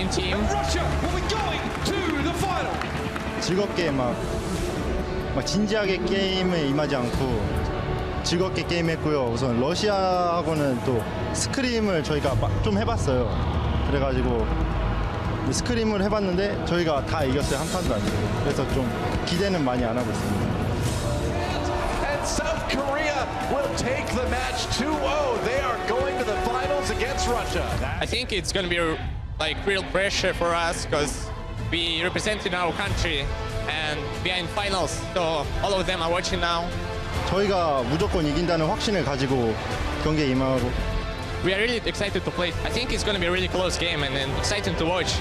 winning team. Russia will be going to the final. 즐겁게 막 진지하게 게임에 임하지 않고 즐겁게 게임했고요. 우선 러시아하고는 또 스크림을 저희가 좀 해봤어요. 그래가지고 스크림을 해봤는데 저희가 다 이겼어요. 한 판도 안 지고. 그래서 좀 기대는 많이 안 하고 있습니다. And South Korea will take the match 2-0. They are going to the finals against Russia. I think it's going to be like real pressure for us because we represented our country and we are in finals. So all of them are watching now. 저희가 무조건 이긴다는 확신을 가지고 경기에 임하고 We are really excited to play. I think it's going to be a really close game and exciting to watch.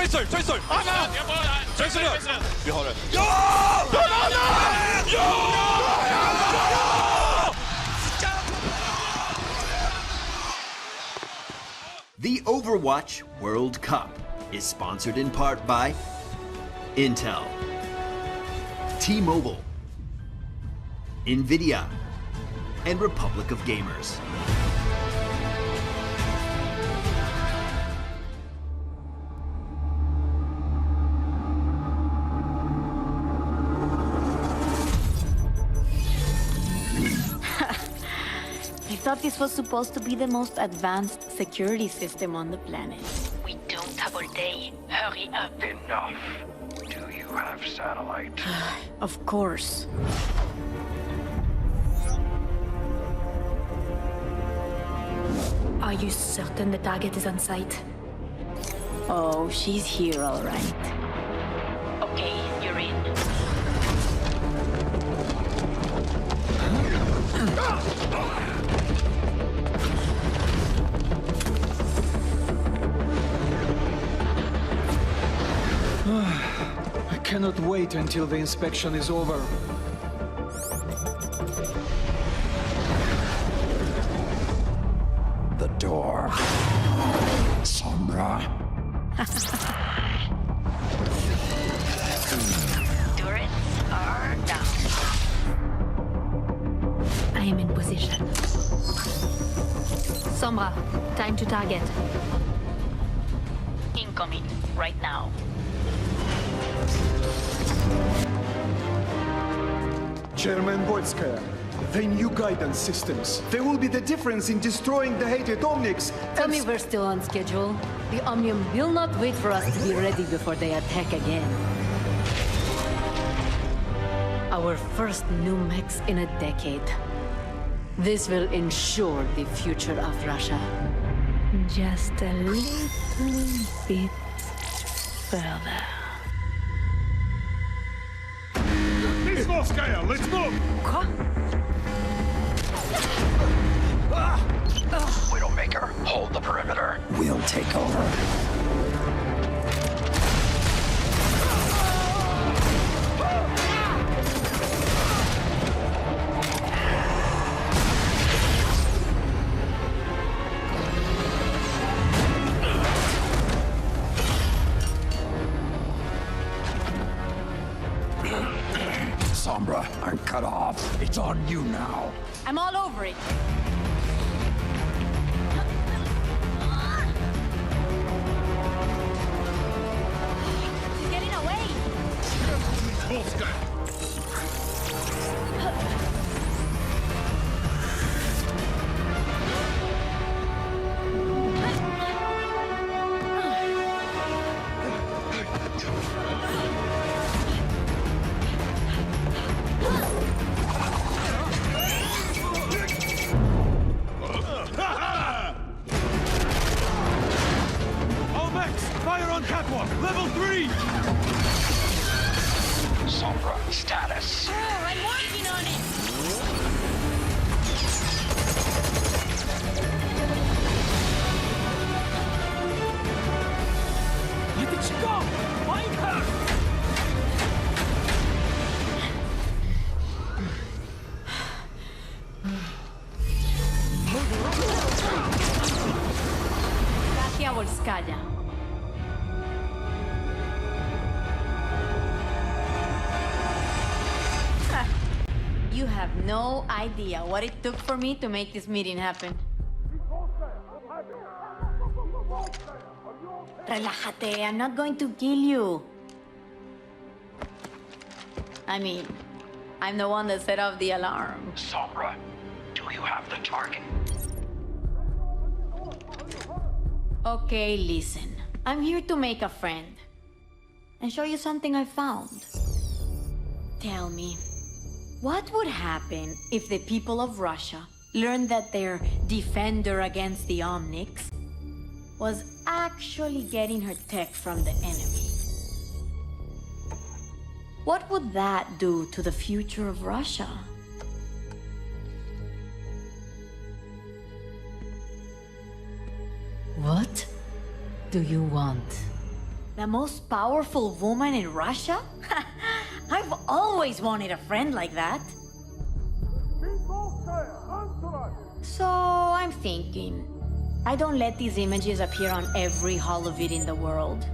쫄. Vi har det. The Overwatch World Cup is sponsored in part by Intel, T-Mobile, NVIDIA, and Republic of Gamers. I thought this was supposed to be the most advanced security system on the planet. We don't have all day. Hurry up. Enough. Do you have satellite? Of course. Are you certain the target is on site? Oh, she's here, all right. Okay, you're in. I cannot wait until the inspection is over. The door. Sombra. Turrets are down. I am in position. Sombra, time to target. Incoming right now. Chairman Boyskaya, the new guidance systems. They will be the difference in destroying the hated Omnics. Tell me we're still on schedule. The Omnium will not wait for us to be ready before they attack again. Our first new mechs in a decade. This will ensure the future of Russia. Just a little bit further. Let's move. Quoi? Widowmaker, hold the perimeter. We'll take over. Sombra, I'm cut off. It's on you now. I'm all over it. She's getting away. Fire on catwalk, level 3! Sombra, status. Oh, I'm working on it. Where did she go? Find her! Volskaya. You have no idea what it took for me to make this meeting happen. Relájate, I'm not going to kill you. I mean, I'm the one that set off the alarm. Sombra, do you have the target? Okay, listen. I'm here to make a friend. And show you something I found. Tell me, what would happen if the people of Russia learned that their defender against the Omnics was actually getting her tech from the enemy? What would that do to the future of Russia? What do you want? The most powerful woman in Russia? I've always wanted a friend like that. So I'm thinking, I don't let these images appear on every hall of it in the world.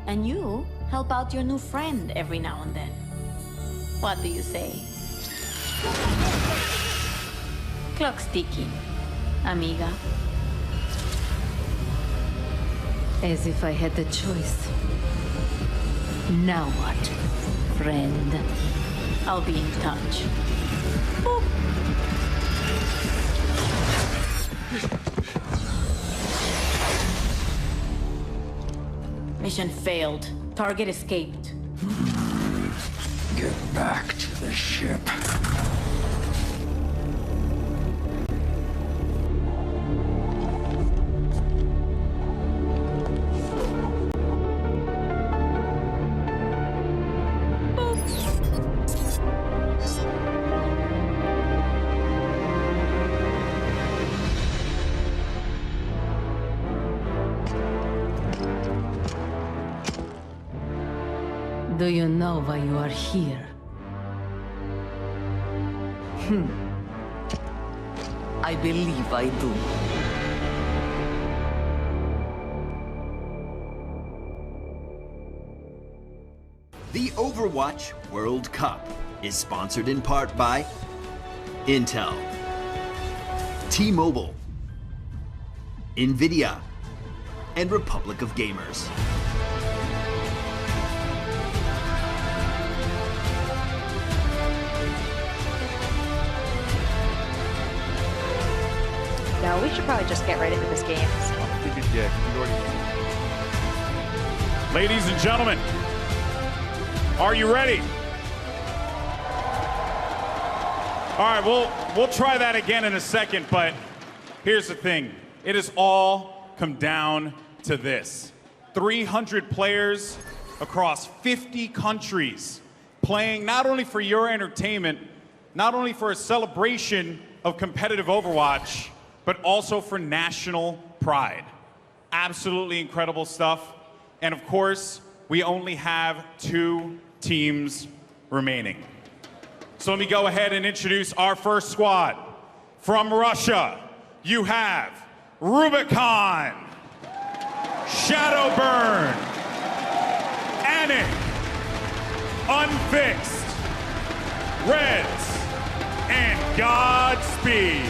And you help out your new friend every now and then. What do you say? Clock's ticking, amiga. As if I had the choice. Now what, friend? I'll be in touch. Boop. Mission failed. Target escaped. Get back to the ship. Do you know why you are here? I believe I do. The Overwatch World Cup is sponsored in part by Intel, T-Mobile, NVIDIA, and Republic of Gamers. No, we should probably just get right into this game. Ladies and gentlemen, are you ready? All right, we'll try that again in a second, but here's the thing. It has all come down to this. 300 players across 50 countries playing not only for your entertainment, not only for a celebration of competitive Overwatch, but also for national pride. Absolutely incredible stuff. And of course, we only have 2 teams remaining. So let me go ahead and introduce our first squad. From Russia, you have Rubicon, Shadowburn, Anik, Unfixed, Reds, and Godspeed.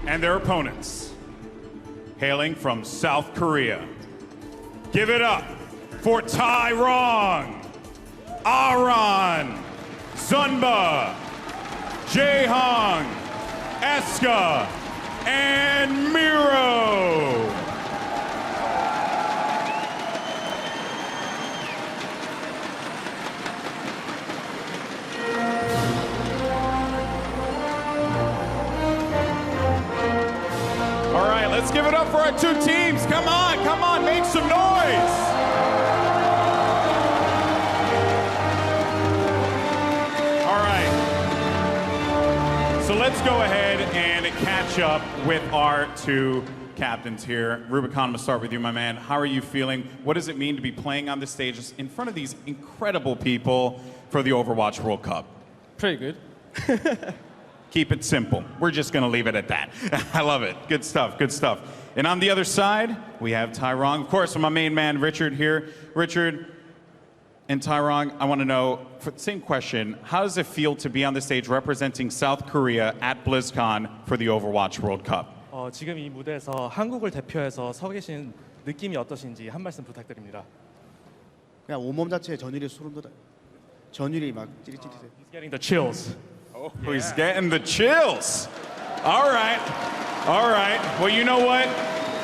And their opponents, hailing from South Korea. Give it up for Tyrong, Aron, Zunba, Jaehong, Eska, and Miro. Let's give it up for our 2 teams. Come on, make some noise. All right. So let's go ahead and catch up with our 2 captains here. Rubicon, I'm gonna start with you, my man. How are you feeling? What does it mean to be playing on the stage in front of these incredible people for the Overwatch World Cup? Pretty good. Keep it simple. We're just going to leave it at that. I love it. Good stuff, good stuff. And on the other side, we have Tyrong. Of course, my main man, Richard, here. Richard and Tyrong, I want to know, for the same question, how does it feel to be on the stage representing South Korea at BlizzCon for the Overwatch World Cup? 지금 이 무대에서 한국을 대표해서 서 계신 느낌이 어떠신지 한 말씀 부탁드립니다. 그냥 온몸 자체에 전율이 소름 돋아요. 전율이 막 찌릿찌릿해요. He's getting the chills. Oh, he's getting the chills. All right. All right. Well, you know what?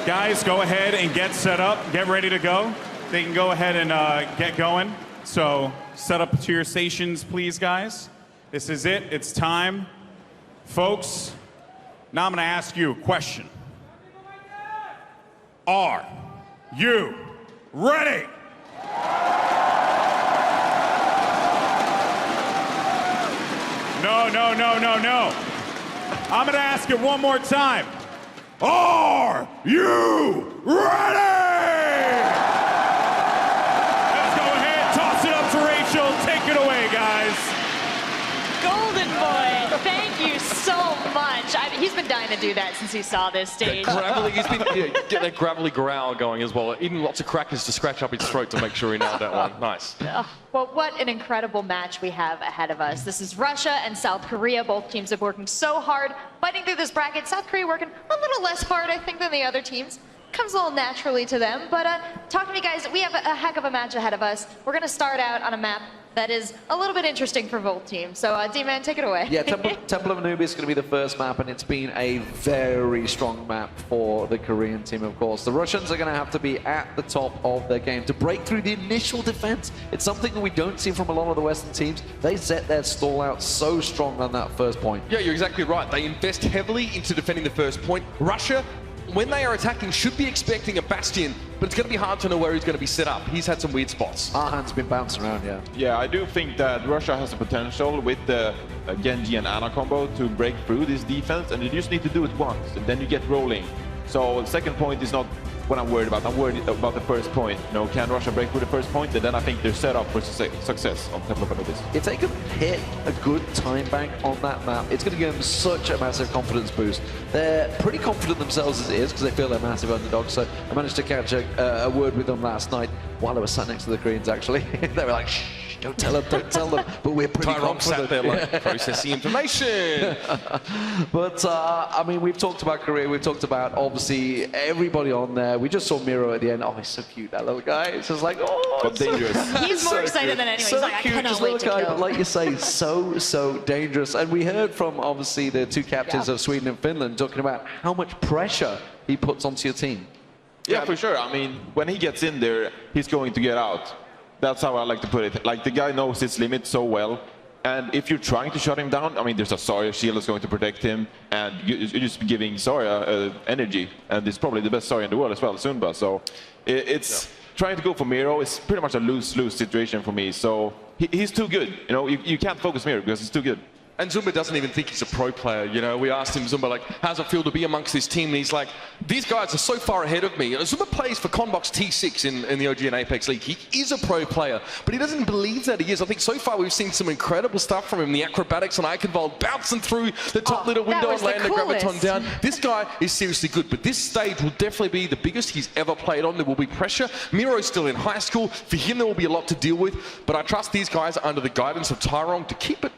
Guys, go ahead and get set up. Get ready to go. They can go ahead and get going. So set up to your stations, please, guys. This is it. It's time. Folks, now I'm going to ask you a question. Are you ready? No, no, no, no, no. I'm going to ask it one more time. Are you ready? Let's go ahead, toss it up to Rachel. Take it away, guys. Golden Boy, thank you so much. He's been dying to do that since he saw this stage. He's been getting a gravelly growl going as well, eating lots of crackers to scratch up his throat to make sure he nailed that one. Nice. Well, what an incredible match we have ahead of us. This is Russia and South Korea. Both teams have working so hard, fighting through this bracket. South Korea working a little less hard, I think, than the other teams. Comes a little naturally to them. But talk to me, guys. We have a heck of a match ahead of us. We're going to start out on a map that is a little bit interesting for both teams. So, D-Man, take it away. Yeah, Temple of Anubis is going to be the first map, and it's been a very strong map for the Korean team, of course. The Russians are going to have to be at the top of their game to break through the initial defense. It's something that we don't see from a lot of the Western teams. They set their stall out so strong on that first point. Yeah, you're exactly right. They invest heavily into defending the first point. Russia, when they are attacking, should be expecting a Bastion, but it's going to be hard to know where he's going to be set up. He's had some weird spots. Arhan's been bouncing around, yeah. Yeah, I do think that Russia has the potential with the Genji and Ana combo to break through this defense, and you just need to do it once, and then you get rolling. So the second point is not what I'm worried about. I'm worried about the first point. You know, can Russia break through the first point? And then I think they're set up for success on Temple of Anubis. If they can hit a good time bank on that map, it's going to give them such a massive confidence boost. They're pretty confident themselves as it is because they feel they're massive underdogs. So I managed to catch a word with them last night while I was sat next to the Koreans, actually. They were like, shh. Don't tell them, don't tell them. But we're pretty confident. Sat there like processing information. But, I mean, we've talked about Korea. We've talked about, obviously, everybody on there. We just saw Miro at the end. Oh, he's so cute, that little guy. It's just like, oh, but dangerous. He's more excited than anyone. So he's like, cute, I cannot just wait little to guy, go. but like you say, so dangerous. And we heard from, obviously, the two captains of Sweden and Finland talking about how much pressure he puts onto your team. Yeah, for sure. I mean, when he gets in there, he's going to get out. That's how I like to put it. Like, the guy knows his limit so well. And if you're trying to shut him down, I mean, there's a Zarya shield that's going to protect him. And you're just giving Zarya energy. And it's probably the best Zarya in the world as well, Sunba. So it's trying to go for Miro. It's pretty much a lose-lose situation for me. So he's too good. You know, you can't focus Miro because he's too good. And Zumba doesn't even think he's a pro player. You know, we asked him, Zumba, like, how's it feel to be amongst this team? And he's like, these guys are so far ahead of me. And Zumba plays for Conbox T6 in the OG and Apex League. He is a pro player, but he doesn't believe that he is. I think so far we've seen some incredible stuff from him. The acrobatics on Eichenwald bouncing through the top little window and landing the graviton down. This guy is seriously good, but this stage will definitely be the biggest he's ever played on. There will be pressure. Miro's still in high school. For him, there will be a lot to deal with, but I trust these guys under the guidance of Tyrong to keep it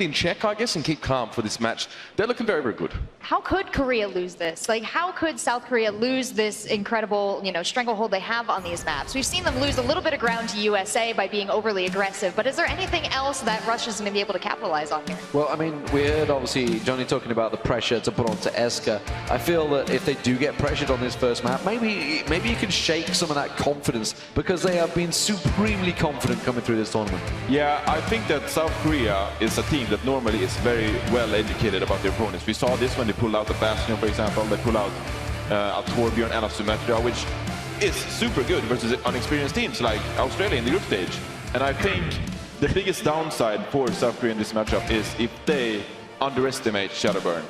in check, I guess, and keep calm for this match. They're looking very, very good. How could Korea lose this? Like, how could South Korea lose this incredible, stranglehold they have on these maps? We've seen them lose a little bit of ground to USA by being overly aggressive, but is there anything else that Russia's going to be able to capitalize on here? Well, I mean, we heard, obviously, Johnny talking about the pressure to put onto Eska. I feel that if they do get pressured on this first map, maybe you can shake some of that confidence because they have been supremely confident coming through this tournament. Yeah, I think that South Korea is a team that normally is very well educated about their opponents. We saw this when they pulled out the Bastion, for example. They pulled out a Torbjorn and a Symmetra, which is super good versus unexperienced teams like Australia in the group stage. And I think the biggest downside for South Korea in this matchup is if they underestimate Shadowburn.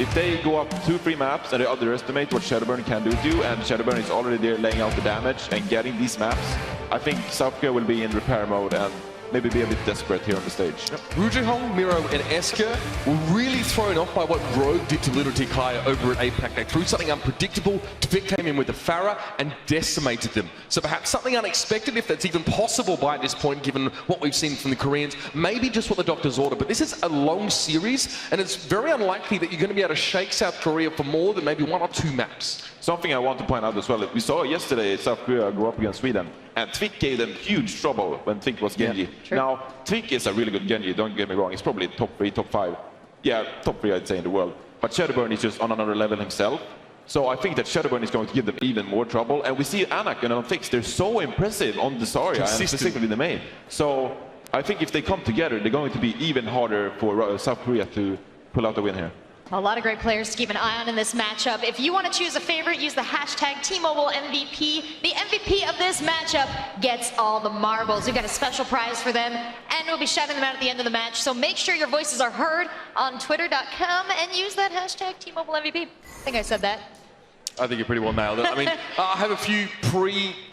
If they go up 2-3 maps and they underestimate what Shadowburn can do, and Shadowburn is already there laying out the damage and getting these maps, I think South Korea will be in repair mode and maybe be a bit desperate here on the stage. Rujihong, Miro, and Esker were really thrown off by what Rogue did to Little TK over at APAC. They threw something unpredictable. Tvik came in with the Pharah and decimated them. So perhaps something unexpected, if that's even possible by this point, given what we've seen from the Koreans. Maybe just what the doctors ordered. But this is a long series, and it's very unlikely that you're going to be able to shake South Korea for more than maybe 1 or 2 maps. Something I want to point out as well, we saw yesterday South Korea go up against Sweden, and Tvik gave them huge trouble when Tvik was Genji. Now, Tvik is a really good Genji, don't get me wrong, he's probably top 3, top 5. Yeah, top 3 I'd say in the world. But Shadowburn is just on another level himself. So I think that Shadowburn is going to give them even more trouble. And we see Anak and Fix, they're so impressive on the Zarya and specifically the main. So I think if they come together, they're going to be even harder for South Korea to pull out the win here. A lot of great players to keep an eye on in this matchup. If you want to choose a favorite, use the hashtag T-Mobile MVP. The MVP of this matchup gets all the marbles. We've got a special prize for them, and we'll be shouting them out at the end of the match. So make sure your voices are heard on twitter.com and use that hashtag T-Mobile MVP. I think I said that. I think you pretty well nailed it. I mean, I have a few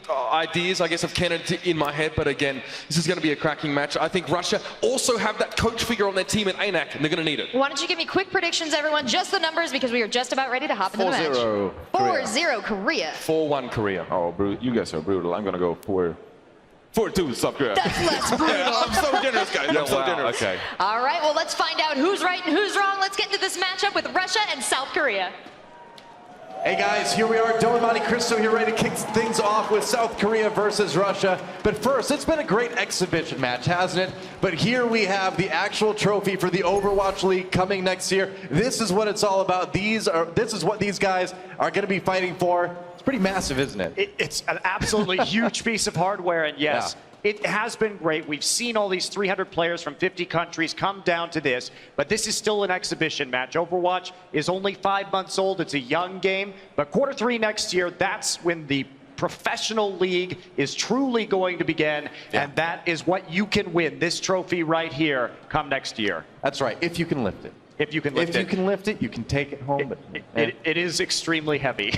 ideas, I guess, of candidates in my head, but again, this is going to be a cracking match. I think Russia also have that coach figure on their team at ANAC, and they're going to need it. Why don't you give me quick predictions, everyone? Just the numbers, because we are just about ready to hop into the match. 4-0 Korea. 4-1 Korea. Oh, you guys are brutal. I'm going to go 4-2 South Korea. That's less brutal. I'm so generous, guys. I'm so generous. Okay. All right, well, let's find out who's right and who's wrong. Let's get into this matchup with Russia and South Korea. Hey guys, here we are, Don Monte Cristo here ready to kick things off with South Korea versus Russia. But first, it's been a great exhibition match, hasn't it? But here we have the actual trophy for the Overwatch League coming next year. This is what it's all about. This is what these guys are going to be fighting for. It's pretty massive, isn't it? It's an absolutely huge piece of hardware, and yes. Yeah. It has been great. We've seen all these 300 players from 50 countries come down to this, but this is still an exhibition match. Overwatch is only 5 months old. It's a young game, but Q3 next year, that's when the professional league is truly going to begin, and that is what you can win, this trophy right here, come next year. That's right, if you can lift it. If you can lift it. If you can lift it, you can take it home. It is extremely heavy.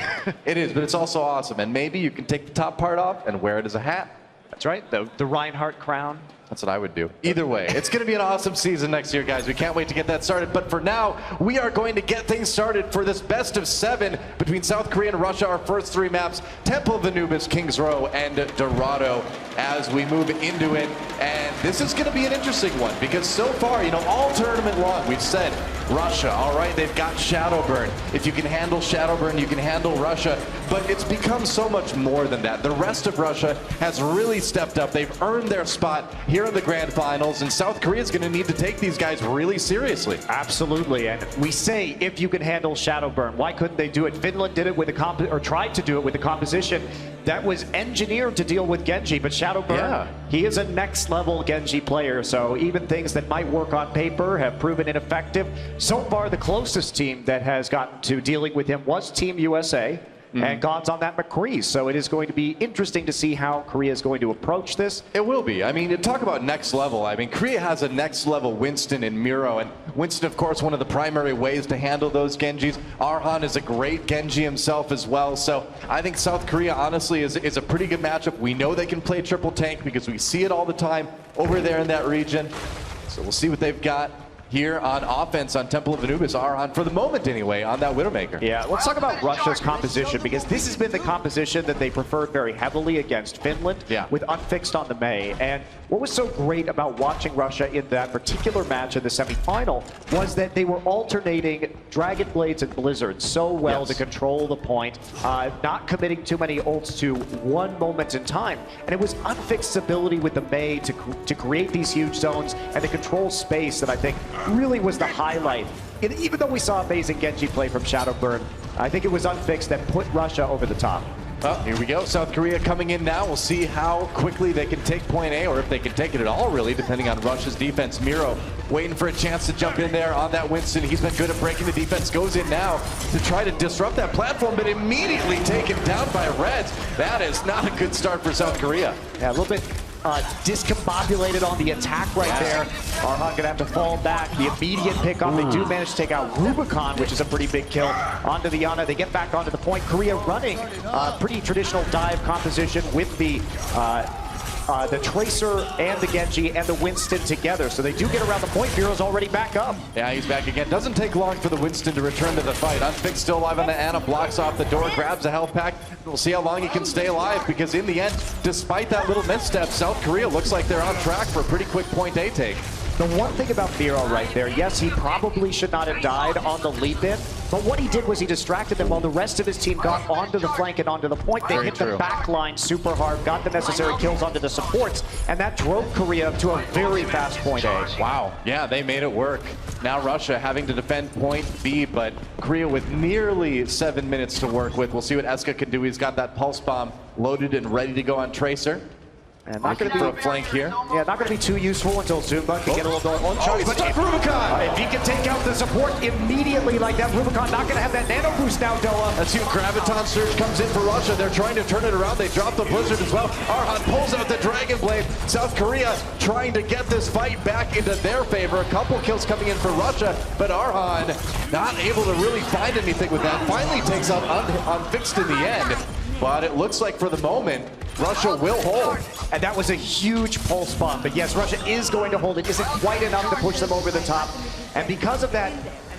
It is, but it's also awesome, and maybe you can take the top part off and wear it as a hat. That's right, the Reinhardt crown. That's what I would do. Either way, it's going to be an awesome season next year, guys. We can't wait to get that started. But for now, we are going to get things started for this best of 7 between South Korea and Russia. Our first 3 maps, Temple of Anubis, Kings Row, and Dorado, as we move into it. And this is going to be an interesting one because so far, all tournament long, we've said Russia, all right, they've got Shadowburn. If you can handle Shadowburn, you can handle Russia. But it's become so much more than that. The rest of Russia has really stepped up. They've earned their spot here in the grand finals, and South Korea is going to need to take these guys really seriously. Absolutely, and we say if you can handle Shadowburn, why couldn't they do it? Finland did it with or tried to do it with a composition that was engineered to deal with Genji, but Shadowburn, he is a next level Genji player, so even things that might work on paper have proven ineffective. So far, the closest team that has gotten to dealing with him was Team USA. And God's on that McCree. So it is going to be interesting to see how Korea is going to approach this. It will be. I mean, talk about next level. I mean, Korea has a next level Winston and Miro. And Winston, of course, one of the primary ways to handle those Genjis. Arhan is a great Genji himself as well. So I think South Korea, honestly, is a pretty good matchup. We know they can play triple tank because we see it all the time over there in that region. So we'll see what they've got here on offense on Temple of Anubis. Arhan, for the moment anyway, on that Widowmaker. Yeah, let's talk about Russia's composition, because this has been the composition that they preferred very heavily against Finland, with Unfixed on the Mei. And what was so great about watching Russia in that particular match in the semifinal was that they were alternating Dragon Blades and Blizzards so well to control the point, not committing too many ults to one moment in time. And it was Unfixed's ability with the Mei to create these huge zones and to control space that I think really was the highlight. And even though we saw amazing Genji play from Shadowburn, I think it was Unfixed that put Russia over the top. Well, here we go. South Korea coming in now. We'll see how quickly they can take point A, or if they can take it at all, really, depending on Russia's defense. Miro waiting for a chance to jump in there on that Winston. He's been good at breaking the defense. Goes in now to try to disrupt that platform, but immediately taken down by Reds. That is not a good start for South Korea. Yeah, a little bit discombobulated on the attack right there. Arhan gonna have to fall back. The immediate pickup, they do manage to take out Rubicon, which is a pretty big kill. Onto the Yana, they get back onto the point. Korea running pretty traditional dive composition with the the Tracer and the Genji and the Winston together. So they do get around the point. Miro's already back up. Yeah, he's back again. Doesn't take long for the Winston to return to the fight. Unfixed still alive on the Ana, blocks off the door, grabs a health pack. We'll see how long he can stay alive, because in the end, despite that little misstep, South Korea looks like they're on track for a pretty quick point A take. The one thing about Miro right there, yes, he probably should not have died on the leap-in, but what he did was he distracted them while the rest of his team got onto the flank and onto the point. They hit the back line super hard, got the necessary kills onto the supports, and that drove Korea to a very fast point A. Wow, yeah, they made it work. Now Russia having to defend point B, but Korea with nearly 7 minutes to work with. We'll see what Eska can do. He's got that pulse bomb loaded and ready to go on Tracer. And not going to be a flank here. Yeah, not going to be too useful until Zumba can get a little bit on charge. He's stuck Rubicon! If he can take out the support immediately like that, Rubicon not going to have that nano boost now, Doa. Let's see if Graviton Surge comes in for Russia. They're trying to turn it around. They drop the Blizzard as well. Arhan pulls out the Dragon Blade. South Korea trying to get this fight back into their favor. A couple kills coming in for Russia, but Arhan not able to really find anything with that. Finally takes out Unfixed in the end. But it looks like for the moment, Russia will hold. And that was a huge pulse bomb. But yes, Russia is going to hold it. Isn't quite enough to push them over the top. And because of that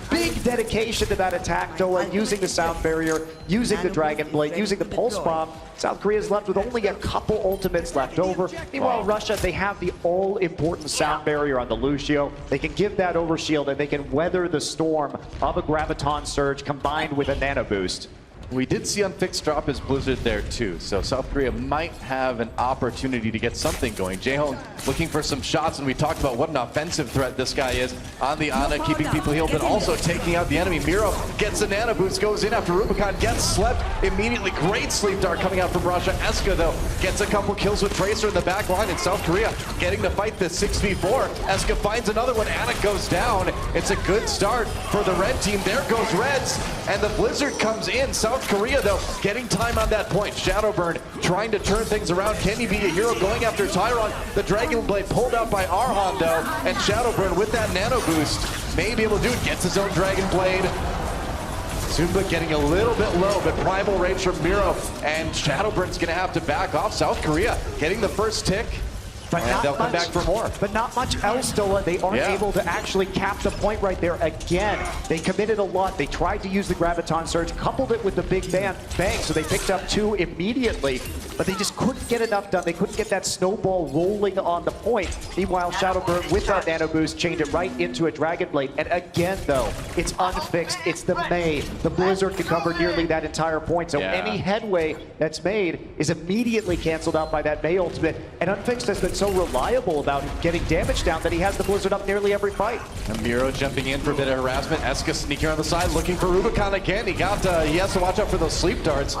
big dedication to that attack, Doa, using the sound barrier, using the Dragon Blade, using the pulse bomb, South Korea is left with only a couple ultimates left over. Meanwhile, Russia, they have the all-important sound barrier on the Lucio. They can give that overshield, and they can weather the storm of a Graviton Surge combined with a nano boost. We did see Unfixed drop his Blizzard there too, so South Korea might have an opportunity to get something going. Jaehong looking for some shots, and we talked about what an offensive threat this guy is on the Ana, keeping people healed, but also taking out the enemy. Miro gets a nano boost, goes in after Rubicon, gets slept immediately. Great sleep dart coming out from Russia. Eska, though, gets a couple kills with Tracer in the back line, and South Korea getting to fight this 6v4. Eska finds another one, Ana goes down. It's a good start for the red team. There goes Reds, and the Blizzard comes in. South Korea, though, getting time on that point. Shadowburn trying to turn things around. Can he be a hero going after Tyron? The Dragon Blade pulled out by Arhan, though, and Shadowburn with that nano boost may be able to do it. Gets his own Dragon Blade. Zumba getting a little bit low, but Primal Rage from Miro, and Shadowburn's going to have to back off. South Korea getting the first tick. And they'll come back for more. But not much else, Doa. They aren't able to actually cap the point right there again. They committed a lot. They tried to use the Graviton Surge, coupled it with the Big Bang, so they picked up 2 immediately. But they just couldn't get enough done. They couldn't get that snowball rolling on the point. Meanwhile, Shadowburn with that nano boost changed it right into a Dragon Blade. And again, though, it's unfixed. It's the Mei. The Blizzard can cover nearly that entire point. So any headway that's made is immediately canceled out by that Mei ultimate. And Unfixed has been so reliable about getting damage down that he has the Blizzard up nearly every fight. And Miro jumping in for a bit of harassment. Eska sneaking on the side, looking for Rubicon again. He has to watch out for those sleep darts.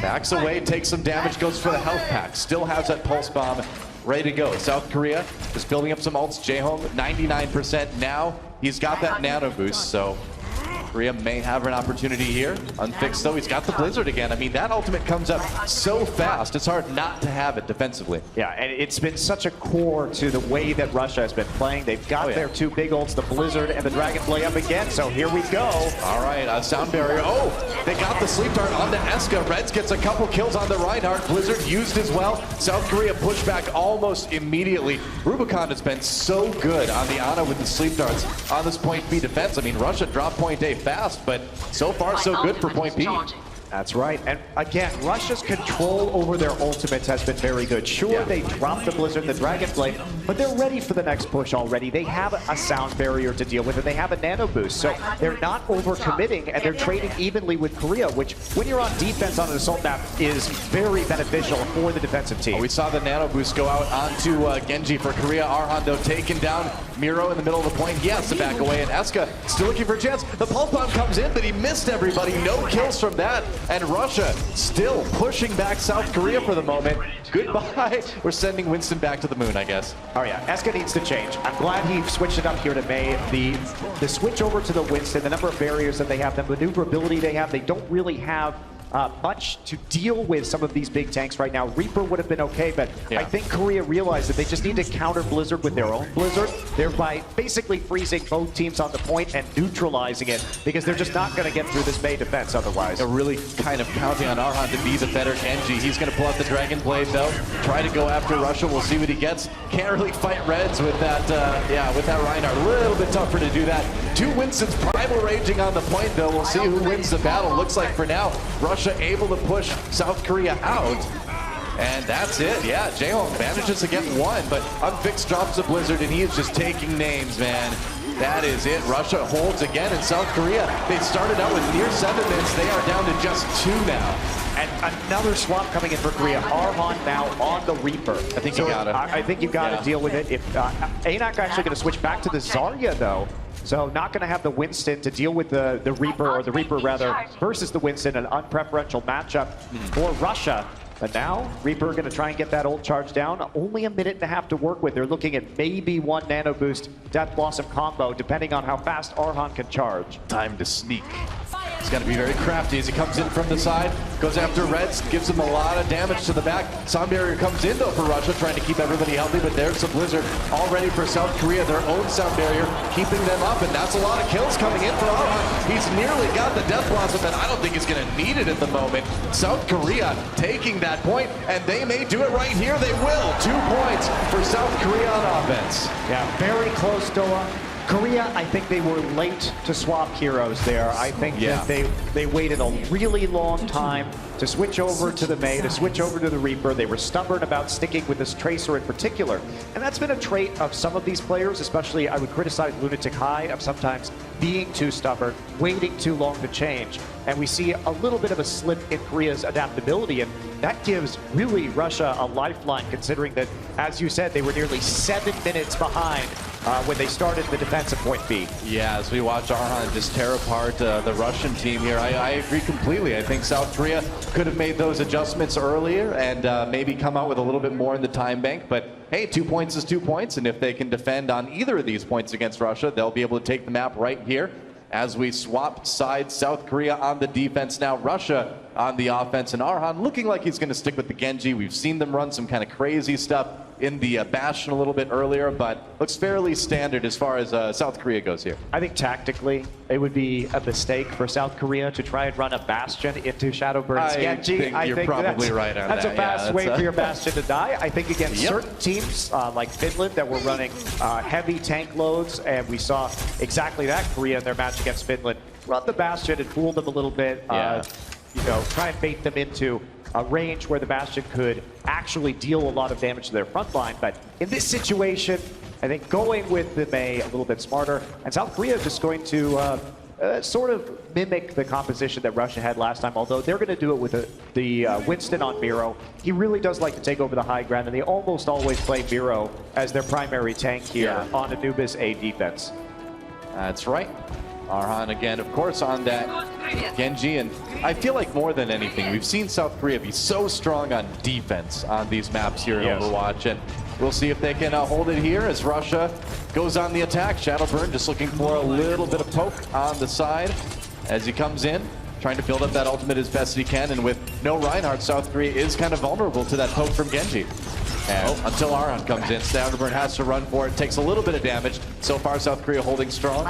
Backs away, takes some damage, goes for the health pack. Still has that pulse bomb ready to go. South Korea is building up some ults. Jaehong 99% now. He's got that nano boost, so Korea may have an opportunity here. Unfixed, though, he's got the Blizzard again. I mean, that ultimate comes up so fast, it's hard not to have it defensively. Yeah, and it's been such a core to the way that Russia has been playing. They've got their 2 big ults, the Blizzard and the Dragon Blade up again, so here we go. All right, sound barrier. Oh, they got the sleep dart on the Eska. Reds gets a couple kills on the Reinhardt. Blizzard used as well. South Korea pushed back almost immediately. Rubicon has been so good on the Ana with the sleep darts on this point B defense. I mean, Russia dropped point A fast, but so far so good for point B. That's right. And again, Russia's control over their ultimates has been very good. Sure, they dropped the Blizzard, the Dragon Blade, but they're ready for the next push already. They have a sound barrier to deal with, and they have a nano boost. So they're not over-committing, and they're trading evenly with Korea, which, when you're on defense on an assault map, is very beneficial for the defensive team. We saw the nano boost go out onto Genji for Korea. Arhan, though, taken down. Miro in the middle of the point. He has to back away, and Eska still looking for a chance. The pulse bomb comes in, but he missed everybody. No kills from that. And Russia still pushing back South Korea for the moment. Goodbye. We're sending Winston back to the moon, I guess. Oh yeah, Eska needs to change. I'm glad he switched it up here to Mei. The switch over to the Winston, the number of barriers that they have, the maneuverability they have, they don't really have much to deal with some of these big tanks right now. Reaper would have been okay, but I think Korea realized that they just need to counter Blizzard with their own Blizzard, thereby basically freezing both teams on the point and neutralizing it, because they're just not going to get through this Mei defense otherwise. They're really kind of counting on Arhan to be the better Genji. He's going to pull out the Dragon Blade though, try to go after Russia. We'll see what he gets. Can't really fight Reds with that, with that Reinhardt. A little bit tougher to do that. Two Winston's Primal raging on the point though. We'll see who wins the battle. Looks like for now, Russia able to push South Korea out. And that's it. Yeah, Jaehong manages to get one, but Unfixed drops the Blizzard and he is just taking names, man. That is it. Russia holds again in South Korea. They started out with near 7 minutes. They are down to just 2 now. And another swap coming in for Korea. Arhan now on the Reaper. I think you got it. I think you got to deal with it. If ANAC actually going to switch back to the Zarya though. So not going to have the Winston to deal with the Reaper, or the Reaper rather, versus the Winston, an unpreferential matchup for Russia. But now, Reaper going to try and get that ult charge down. Only a minute and a half to work with. They're looking at maybe 1 nano boost Death Blossom combo, depending on how fast Arhan can charge. Time to sneak. He's got to be very crafty as he comes in from the side, goes after Reds, gives him a lot of damage to the back. Sound Barrier comes in though for Russia, trying to keep everybody healthy, but there's the Blizzard all ready for South Korea, their own Sound Barrier, keeping them up, and that's a lot of kills coming in for Arhan. He's nearly got the Death Blossom, and I don't think he's going to need it at the moment. South Korea taking that point, and they may do it right here. They will. 2 points for South Korea on offense. Yeah, very close, Doa. Korea, I think they were late to swap heroes there. I think that they waited a really long time to switch over to the Mei, to switch over to the Reaper. They were stubborn about sticking with this Tracer in particular. And that's been a trait of some of these players, especially I would criticize Lunatic High of sometimes being too stubborn, waiting too long to change. And we see a little bit of a slip in Korea's adaptability, and that gives really Russia a lifeline, considering that, as you said, they were nearly 7 minutes behind when they started the defensive point B. Yeah, as we watch Arhan just tear apart the Russian team here, I agree completely. I think South Korea could have made those adjustments earlier and maybe come out with a little bit more in the time bank, but hey, 2 points is 2 points, and if they can defend on either of these points against Russia, they'll be able to take the map right here. As we swap sides, South Korea on the defense now, Russia on the offense, and Arhan looking like he's going to stick with the Genji. We've seen them run some kind of crazy stuff in the Bastion a little bit earlier, but looks fairly standard as far as South Korea goes here. I think tactically, it would be a mistake for South Korea to try and run a Bastion into Shadowbird's Genji. I think you're probably right on that. That's a fast way for your Bastion to die. I think against certain teams like Finland that were running heavy tank loads, and we saw exactly that Korea in their match against Finland run the Bastion and fool them a little bit. Try and bait them into a range where the Bastion could actually deal a lot of damage to their front line. But in this situation, I think going with the Mei a little bit smarter, and South Korea is just going to sort of mimic the composition that Russia had last time, although they're going to do it with the Winston on Miro. He really does like to take over the high ground, and they almost always play Miro as their primary tank here on Anubis A defense. That's right. Arhan again, of course, on that Genji, and I feel like more than anything, we've seen South Korea be so strong on defense on these maps here in Overwatch, and we'll see if they can hold it here as Russia goes on the attack. Shadowburn just looking for a little bit of poke on the side as he comes in, trying to build up that ultimate as best he can, and with no Reinhardt, South Korea is kind of vulnerable to that poke from Genji. And until Arhan comes in, Shadowburn has to run for it, takes a little bit of damage. So far, South Korea holding strong.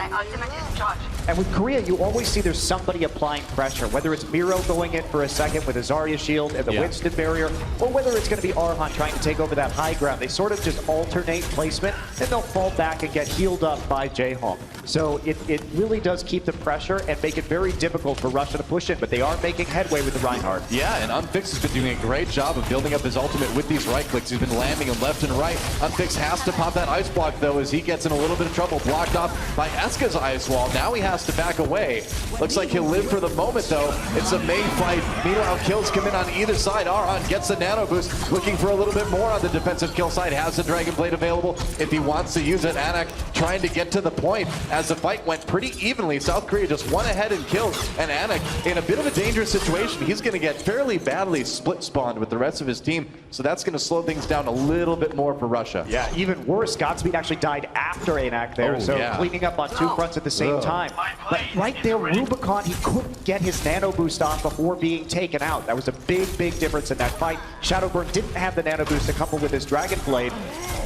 And with Korea, you always see there's somebody applying pressure, whether it's Miro going in for a second with a Zarya shield and the Winston barrier, or whether it's going to be Arhan trying to take over that high ground. They sort of just alternate placement, and they'll fall back and get healed up by Jaehong. So it really does keep the pressure and make it very difficult for Russia to push in, but they are making headway with the Reinhardt. Yeah, and Unfixed has been doing a great job of building up his ultimate with these right clicks. He's been landing them left and right. Unfixed has to pop that ice block, though, as he gets in a little bit of trouble, blocked off by Eska's ice wall. Now he has to back away. Looks like he'll live for the moment, though. It's a Mei fight. Meanwhile, kills come in on either side. Arhan gets the nano boost, looking for a little bit more on the defensive kill side. Has the Dragon Blade available if he wants to use it. Anak trying to get to the point as the fight went pretty evenly. South Korea just went ahead and killed, and Anik in a bit of a dangerous situation. He's going to get fairly badly split spawned with the rest of his team, so that's going to slow things down a little bit more for Russia. Yeah, even worse, Godspeed actually died after Anak there, cleaning up on two fronts at the same time. But right there, Rubicon, he couldn't get his nano boost off before being taken out. That was a big, big difference in that fight. Shadowburn didn't have the nano boost to couple with his Dragon Blade.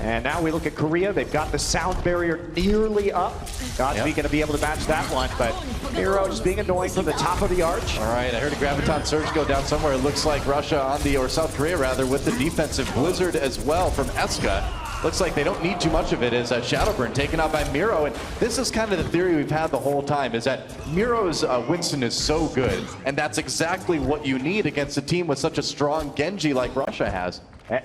And now we look at Korea. They've got the sound barrier nearly up. Godspeed going to be able to match that one, but Miro just being annoying from the top of the arch. All right, I heard a Graviton Surge go down somewhere. It looks like Russia on the, or South Korea rather, with the defensive Blizzard as well from Eska. Looks like they don't need too much of it as Shadowburn taken out by Miro. And this is kind of the theory we've had the whole time, is that Miro's Winston is so good. And that's exactly what you need against a team with such a strong Genji like Russia has.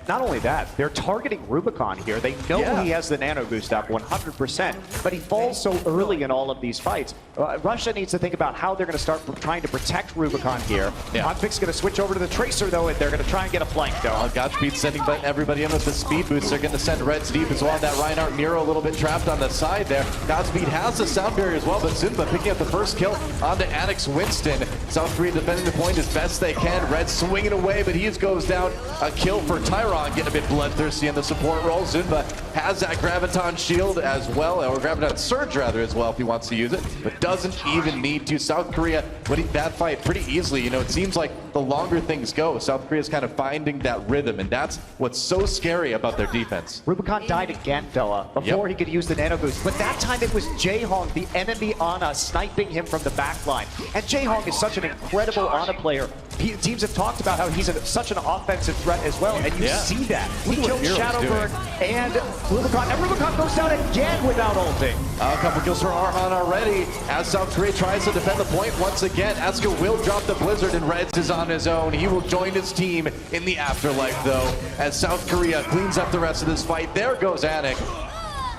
Not only that, they're targeting Rubicon here. They know he has the nano boost up 100%, but he falls so early in all of these fights. Russia needs to think about how they're going to start trying to protect Rubicon here. Conflict's going to switch over to the Tracer, though, and they're going to try and get a flank, though. Godspeed sending everybody in with the speed boost. They're going to send Reds deep as well. That Reinhardt Miro a little bit trapped on the side there. Godspeed has the sound barrier as well, but Zunba picking up the first kill onto Anik's Winston. South Korea defending the point as best they can. Red swinging away, but he goes down. A kill for Tyron, getting a bit bloodthirsty in the support role. Zunba has that Graviton shield as well, or Graviton Surge rather as well if he wants to use it, but doesn't even need to. South Korea winning that fight pretty easily. You know, it seems like the longer things go, South Korea's kind of finding that rhythm, and that's what's so scary about their defense. Rubicon died again, fella, before he could use the nano boost, but that time it was Jaehong, the enemy Ana, sniping him from the back line. And Jaehong is such an incredible Ana player. Teams have talked about how he's such an offensive threat as well, and you see that. He killed Shadowburn and Rubicon goes down again without ulting. A couple kills for Arhan already, as South Korea tries to defend the point once again. Eska will drop the Blizzard, and Reds is on his own. He will join his team in the afterlife, though, as South Korea cleans up the rest of this fight. There goes Anik.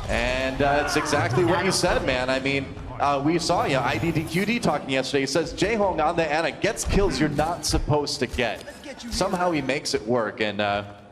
And it's exactly what you said, man. I mean, we saw IDDQD talking yesterday. He says Jaehong on the Ana gets kills you're not supposed to get. Somehow he makes it work, and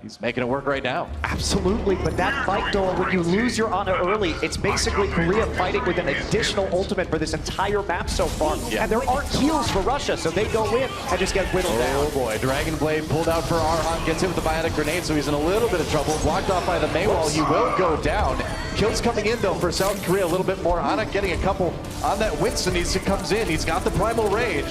he's making it work right now. Absolutely, but that fight, though, when you lose your Ana early, it's basically Korea fighting with an additional ultimate for this entire map so far. And there aren't heals for Russia, so they go in and just get whittled down. Oh boy, Dragon Blade pulled out for Arhan, gets hit with the bionic grenade, so he's in a little bit of trouble. Blocked off by the Maywall, he will go down. Kills coming in, though, for South Korea a little bit more. Ana getting a couple on that Winston. He comes in, he's got the Primal Rage.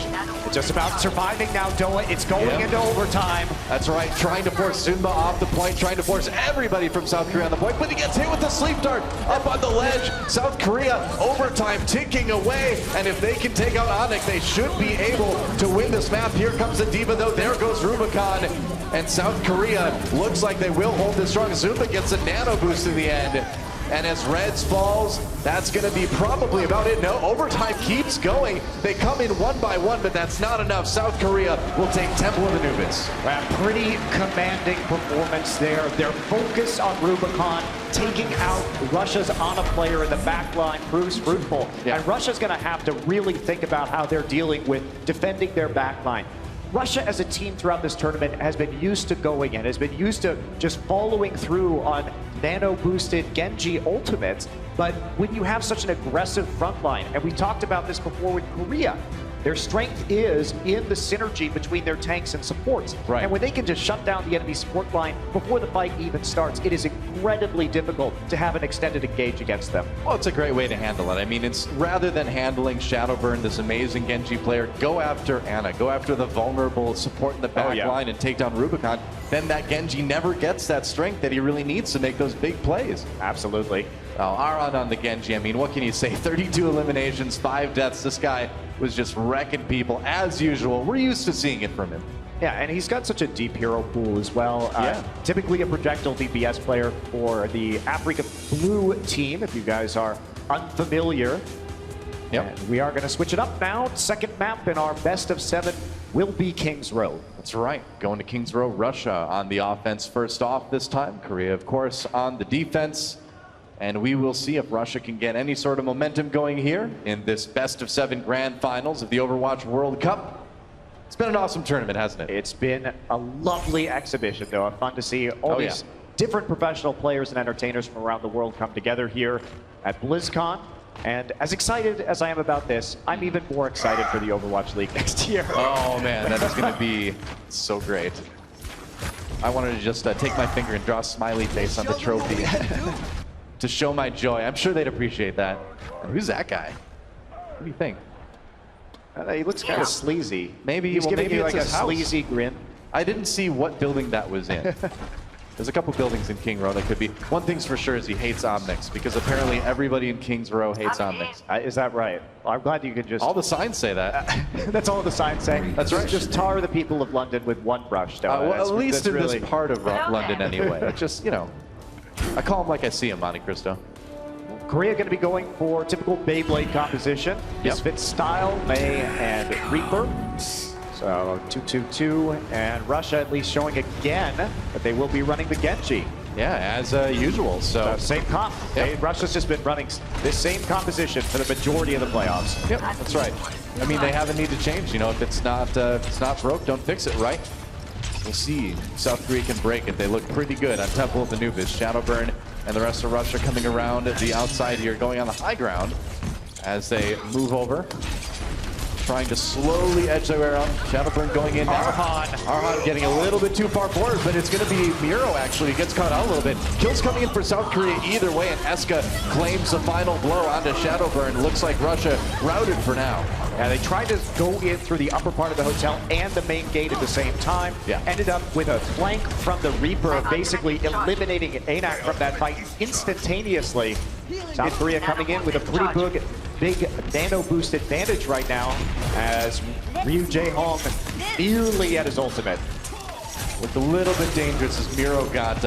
It's just about surviving now, Doa. It's going into overtime. That's right, trying to force Zunba off the point, trying to force everybody from South Korea on the point, but he gets hit with the sleep dart up on the ledge. South Korea overtime ticking away, and if they can take out Anik, they should be able to win this map. Here comes the Diva, though. There goes Rubicon, and South Korea looks like they will hold this strong. Zunba gets a nano boost in the end. And as Reds falls, that's going to be probably about it. No, overtime keeps going. They come in one by one, but that's not enough. South Korea will take Temple of Anubis. Pretty commanding performance there. Their focus on Rubicon, taking out Russia's Ana player in the back line proves fruitful. And Russia's going to have to really think about how they're dealing with defending their back line. Russia as a team throughout this tournament has been used to going in, has been used to just following through on nano-boosted Genji ultimates, but when you have such an aggressive front line, and we talked about this before with Korea, their strength is in the synergy between their tanks and supports. And when they can just shut down the enemy support line before the fight even starts, it is incredibly difficult to have an extended engage against them. Well, it's a great way to handle it. I mean, it's rather than handling Shadowburn, this amazing Genji player, go after Ana, go after the vulnerable support in the back line and take down Rubicon. Then that Genji never gets that strength that he really needs to make those big plays. Absolutely. Aran on the Genji, I mean, what can you say? 32 eliminations, 5 deaths. This guy was just wrecking people as usual. We're used to seeing it from him. Yeah, and he's got such a deep hero pool as well. Typically a projectile DPS player for the Africa Blue team, if you guys are unfamiliar. And we are going to switch it up now. Second map in our best of 7 will be King's Row. That's right. Going to King's Row, Russia on the offense first off this time. Korea, of course, on the defense. And we will see if Russia can get any sort of momentum going here in this best of 7 grand finals of the Overwatch World Cup. It's been an awesome tournament, hasn't it? It's been a lovely exhibition, though. Fun to see all these different professional players and entertainers from around the world come together here at BlizzCon. And as excited as I am about this, I'm even more excited for the Overwatch League next year. Oh man, that is going to be so great. I wanted to just take my finger and draw a smiley face on the trophy to show my joy. I'm sure they'd appreciate that. And who's that guy? What do you think? He looks kind of sleazy. Maybe he's giving maybe you like it's a his house. sleazy grin. I didn't see what building that was in. There's a couple buildings in King Row that could be. One thing's for sure is he hates Omnix, because apparently everybody in King's Row hates Omnix. Is that right? Well, I'm glad you could just... All the signs say that. That's all the signs say? That's right. Just tar the people of London with one brush, though. Well, That's- at least that's in really... this part of London anyway. It's just, you know, I call him like I see him, Monte Cristo. Korea going to be going for typical Beyblade composition. Misfit style, May and Reaper. So 2-2-2, and Russia at least showing again that they will be running the Genji. Yeah, as usual. So same comp. Russia's just been running this same composition for the majority of the playoffs. Yep, that's right. I mean, they haven't need to change. You know, if it's not broke, don't fix it, right? We'll see. South Korea can break it. They look pretty good on Temple of Anubis. Shadowburn and the rest of Russia coming around the outside here, going on the high ground as they move over. Trying to slowly edge their way around. Shadowburn going in now. Arhan getting a little bit too far forward, but it's going to be Miro actually. He gets caught out a little bit. Kills coming in for South Korea either way, and Eska claims the final blow onto Shadowburn. Looks like Russia routed for now. Yeah, they tried to go in through the upper part of the hotel and the main gate at the same time. Yeah. Ended up with a flank from the Reaper, basically eliminating ANAC from that fight instantaneously. South Korea coming in with a pretty big nano boost advantage right now as Ryu Jae-hong nearly at his ultimate. Looked a little bit dangerous as Miro got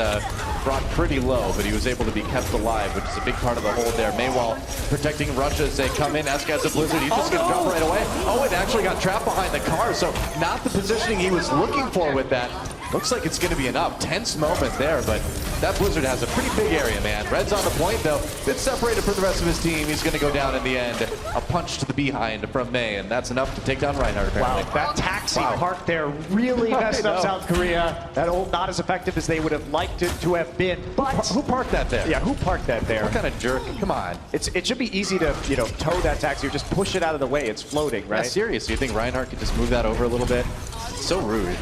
brought pretty low, but he was able to be kept alive, which is a big part of the hold there. Maywall protecting Russia as they come in. Eska has a blizzard. He's just going to drop right away. Oh, it actually got trapped behind the car, so not the positioning he was looking for with that. Looks like it's going to be enough. Tense moment there, but that blizzard has a pretty big area, man. Red's on the point, though. Bit separated from the rest of his team. He's going to go down in the end. A punch to the behind from May, and that's enough to take down Reinhardt, apparently. Wow, that taxi park there really messed up South Korea. That old not as effective as they would have liked it to have been. But who parked that there? Yeah, who parked that there? What kind of jerk? Come on. It should be easy to, you know, tow that taxi or just push it out of the way. It's floating, right? Yeah, seriously, you think Reinhardt could just move that over a little bit? It's so rude.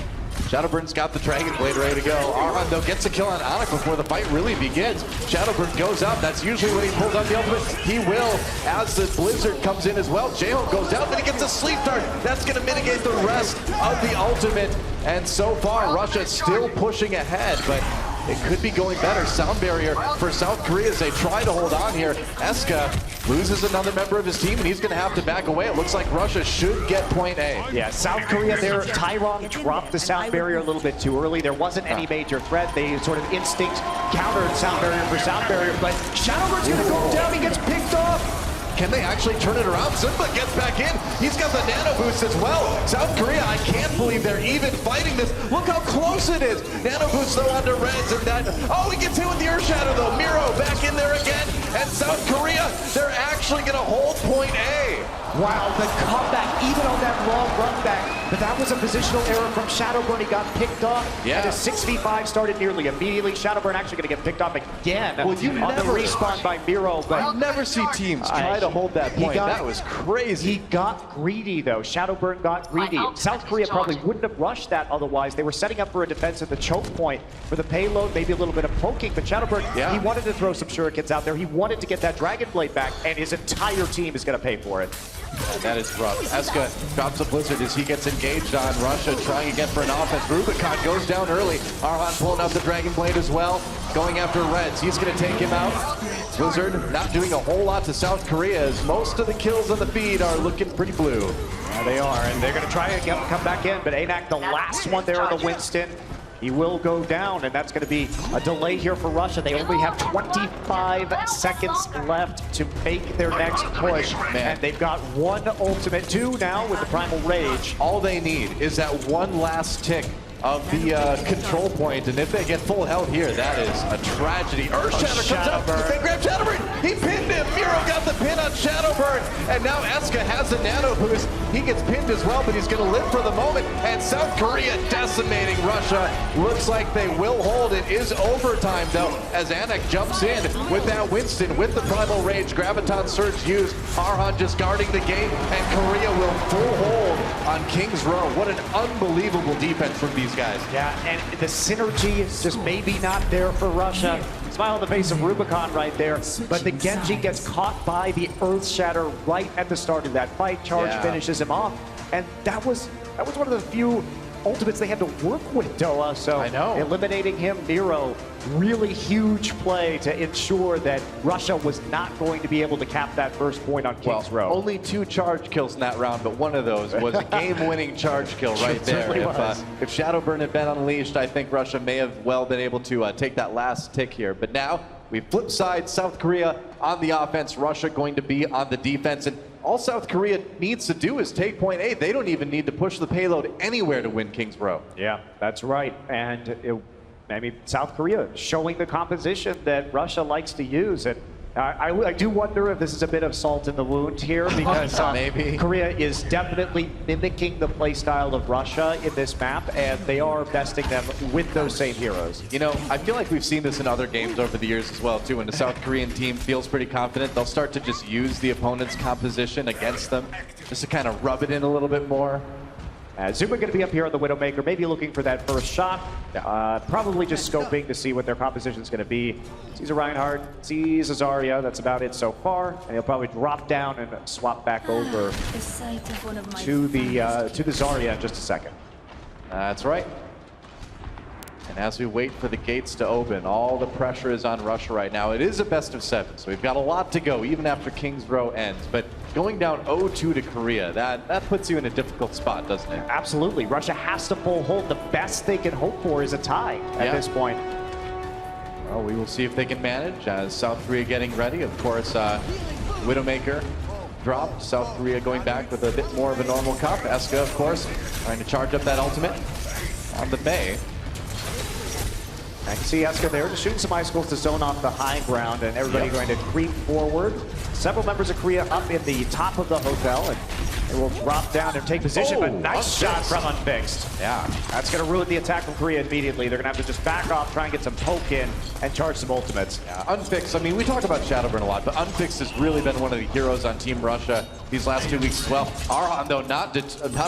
Shadowburn's got the Dragon Blade ready to go. Arhan, though, gets a kill on Anik before the fight really begins. Shadowburn goes up. That's usually when he pulls out the ultimate. He will, as the Blizzard comes in as well. Jae-hong goes down, but he gets a sleep dart. That's going to mitigate the rest of the ultimate. And so far, Russia still pushing ahead, but it could be going better. Sound barrier for South Korea as they try to hold on here. Eska loses another member of his team, and he's going to have to back away. It looks like Russia should get point A. Yeah, South Korea there, Tyrone dropped the sound barrier a little bit too early. There wasn't any major threat. They sort of instinct countered sound barrier for sound barrier, but Shadowburn's going to go down. He gets picked off. Can they actually turn it around? Simba gets back in. He's got the nano boost as well. South Korea, I can't believe they're even fighting this. Look how close it is. Nano boost though onto Reds, and that. Oh, he gets hit with the Earth Shadow though. Miro back in there again. And South Korea, they're actually going to hold point A. Wow, the comeback, even on that long run back. But that was a positional error from Shadowburn. He got picked off. Yeah. And his 6v5 started nearly immediately. Shadowburn actually going to get picked off again on the respawn by Miro. But I'll never see teams try to hold that point. That was crazy. He got greedy, though. Shadowburn got greedy. South Korea probably wouldn't have rushed that otherwise. They were setting up for a defense at the choke point for the payload, maybe a little bit of poking. But Shadowburn, he wanted to throw some shurikens out there. He wanted to get that Dragon Blade back, and his entire team is going to pay for it. That is rough. Eska drops a blizzard as he gets engaged on Russia, trying again for an offense. Rubicon goes down early. Arhan pulling out the Dragon Blade as well, going after Reds. He's going to take him out. Blizzard not doing a whole lot to South Korea as most of the kills on the feed are looking pretty blue. Yeah, they are, and they're going to try and come back in, but ANAC, the last one there on the Winston, he will go down, and that's going to be a delay here for Russia. They only have 25 seconds left to make their next push, and they've got one ultimate, two now with the Primal Rage. All they need is that one last tick of the control point, and if they get full health here, that is a tragedy. Earthshatter comes out, they grab Shadowburn, he pinned him, Miro got the pin on Shadowburn, and now Eska has a nano boost. He gets pinned as well, but he's gonna live for the moment, and South Korea decimating Russia. Looks like they will hold. It is overtime though, as Anik jumps in with that Winston, with the Primal Rage, Graviton Surge used, Arhan just guarding the gate, and Korea will full hold on King's Row. What an unbelievable defense from these guys. Yeah, and the synergy is just maybe not there for Russia. Smile on the face of Rubicon right there, but the Genji gets caught by the Earth Shatter right at the start of that fight. Charge finishes him off, and that was one of the few ultimates they had to work with, Doa. So I know. Eliminating him, Miro, really huge play to ensure that Russia was not going to be able to cap that first point on King's Row. Only 2 charge kills in that round, but one of those was a game-winning charge kill right there. If Shadowburn had been unleashed, I think Russia may have well been able to take that last tick here. But now we flip side, South Korea on the offense, Russia going to be on the defense. And all South Korea needs to do is take point A. They don't even need to push the payload anywhere to win King's Row. Yeah, that's right. And I mean, South Korea showing the composition that Russia likes to use. And I do wonder if this is a bit of salt in the wound here, because maybe Korea is definitely mimicking the playstyle of Russia in this map, and they are besting them with those same heroes. You know, I feel like we've seen this in other games over the years as well, too. When the South Korean team feels pretty confident, they'll start to just use the opponent's composition against them, just to kind of rub it in a little bit more. Zuma going to be up here on the Widowmaker, maybe looking for that first shot. Probably just scoping to see what their composition is going to be. Sees a Reinhardt, sees a Zarya. That's about it so far. And he'll probably drop down and swap back over to the Zarya in just a second. That's right. And as we wait for the gates to open, all the pressure is on Russia right now. It is a best of 7, so we've got a lot to go, even after King's Row ends. But going down 0-2 to Korea, that puts you in a difficult spot, doesn't it? Absolutely. Russia has to full hold. The best they can hope for is a tie at this point. Well, we will see if they can manage, as South Korea getting ready. Of course, Widowmaker dropped. South Korea going back with a bit more of a normal cup. Eska, of course, trying to charge up that ultimate on the Mei. I can see Eska there just shooting some icicles to zone off the high ground, and everybody going to creep forward. Several members of Korea up in the top of the hotel, and they will drop down and take position, but nice shot from Unfixed. Yeah. That's going to ruin the attack from Korea immediately. They're going to have to just back off, try and get some poke in, and charge some ultimates. Yeah, Unfixed, I mean, we talk about Shadowburn a lot, but Unfixed has really been one of the heroes on Team Russia these last 2 weeks as well. Arhan, though, not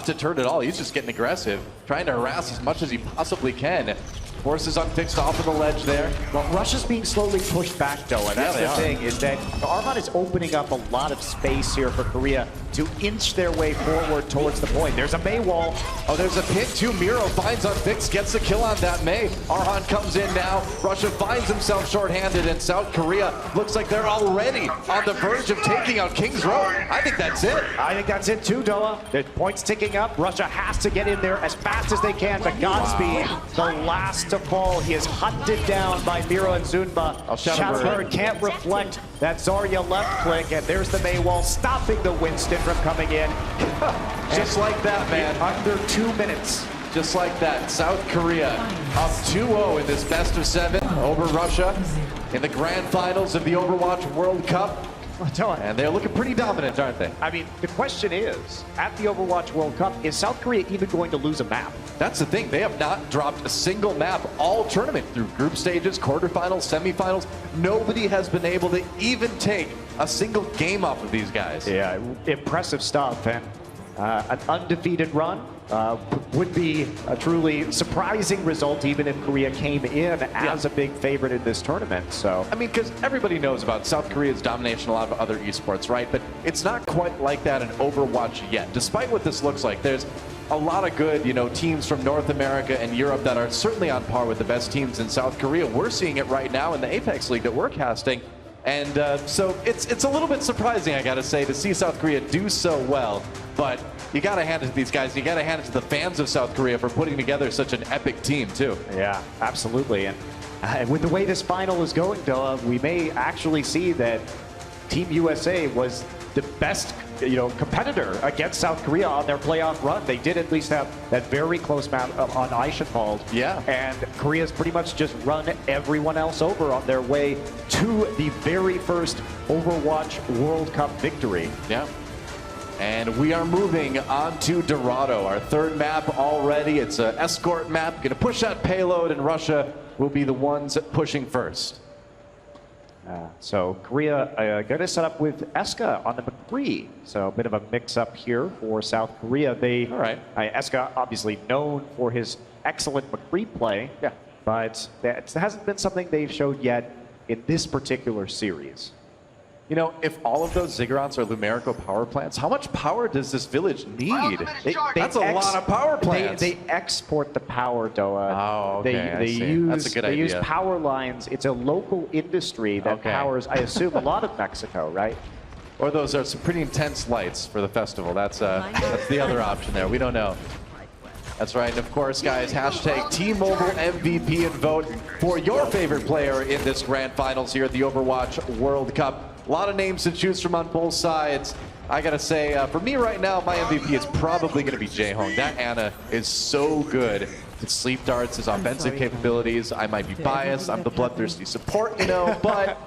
deterred at all. He's just getting aggressive, trying to harass as much as he possibly can. Forces Unfixed off of the ledge there. Well, Russia's being slowly pushed back, though, and that's the thing, is that Arhan is opening up a lot of space here for Korea to inch their way forward towards the point. There's a Mei wall. Oh, there's a pin too. Miro finds Unfixed, gets the kill on that Mei. Arhan comes in now. Russia finds himself shorthanded, and South Korea looks like they're already on the verge of taking out King's Row. I think that's it. I think that's it too, Doa. The points ticking up. Russia has to get in there as fast as they can, but Godspeed, the last to fall. He is hunted down by Miro and Zunba. Shadowburn can't reflect that Zarya left click, and there's the Mei wall stopping the Winston from coming in. Just like that, man. Under 2 minutes. Just like that. South Korea up 2-0 in this best of 7 over Russia in the grand finals of the Overwatch World Cup. And they're looking pretty dominant, aren't they? I mean, the question is, at the Overwatch World Cup, is South Korea even going to lose a map? That's the thing. They have not dropped a single map all tournament through group stages, quarterfinals, semifinals. Nobody has been able to even take a single game off of these guys. Yeah, impressive stuff. And an undefeated run would be a truly surprising result, even if Korea came in as a big favorite in this tournament. So I mean, because everybody knows about South Korea's domination in a lot of other esports, right? But it's not quite like that in Overwatch yet. Despite what this looks like, there's a lot of good, teams from North America and Europe that are certainly on par with the best teams in South Korea. We're seeing it right now in the Apex League that we're casting. And so it's a little bit surprising, I gotta say, to see South Korea do so well. But you gotta hand it to these guys. You gotta hand it to the fans of South Korea for putting together such an epic team, too. Yeah, absolutely. And with the way this final is going, Doa, we may actually see that Team USA was the best competitor against South Korea on their playoff run. They did at least have that very close map on Eichenwald. Yeah. And Korea's pretty much just run everyone else over on their way to the very first Overwatch World Cup victory. Yeah. And we are moving on to Dorado, our third map already. It's an escort map. Going to push that payload, and Russia will be the ones pushing first. So Korea going to set up with Eska on the McCree. So a bit of a mix-up here for South Korea. All right. Eska obviously known for his excellent McCree play, but that hasn't been something they've showed yet in this particular series. You know, if all of those Ziggurats are Lumerical power plants, how much power does this village need? That's a lot of power plants. They export the power, Doa. Oh, okay. They idea. use power lines. It's a local industry that powers, I assume, a lot of Mexico, right? Or those are some pretty intense lights for the festival. That's the other option there. We don't know. That's right. And of course, guys, hashtag T-Mobile MVP and vote for your favorite player in this grand finals here at the Overwatch World Cup. A lot of names to choose from on both sides. I gotta say, for me right now, my MVP is probably gonna be Jaehong. That Ana is so good. His sleep darts, his offensive capabilities. I might be biased. I'm the bloodthirsty support, but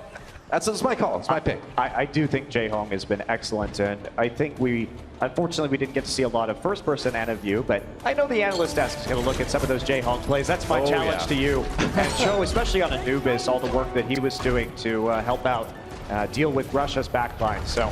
that's my call. It's my pick. I do think Jaehong has been excellent, and I think unfortunately, we didn't get to see a lot of first-person Ana view, but I know the analyst desk is going to look at some of those Jaehong plays. That's my challenge to you, and show, especially on Anubis, all the work that he was doing to help out deal with Russia's backline. So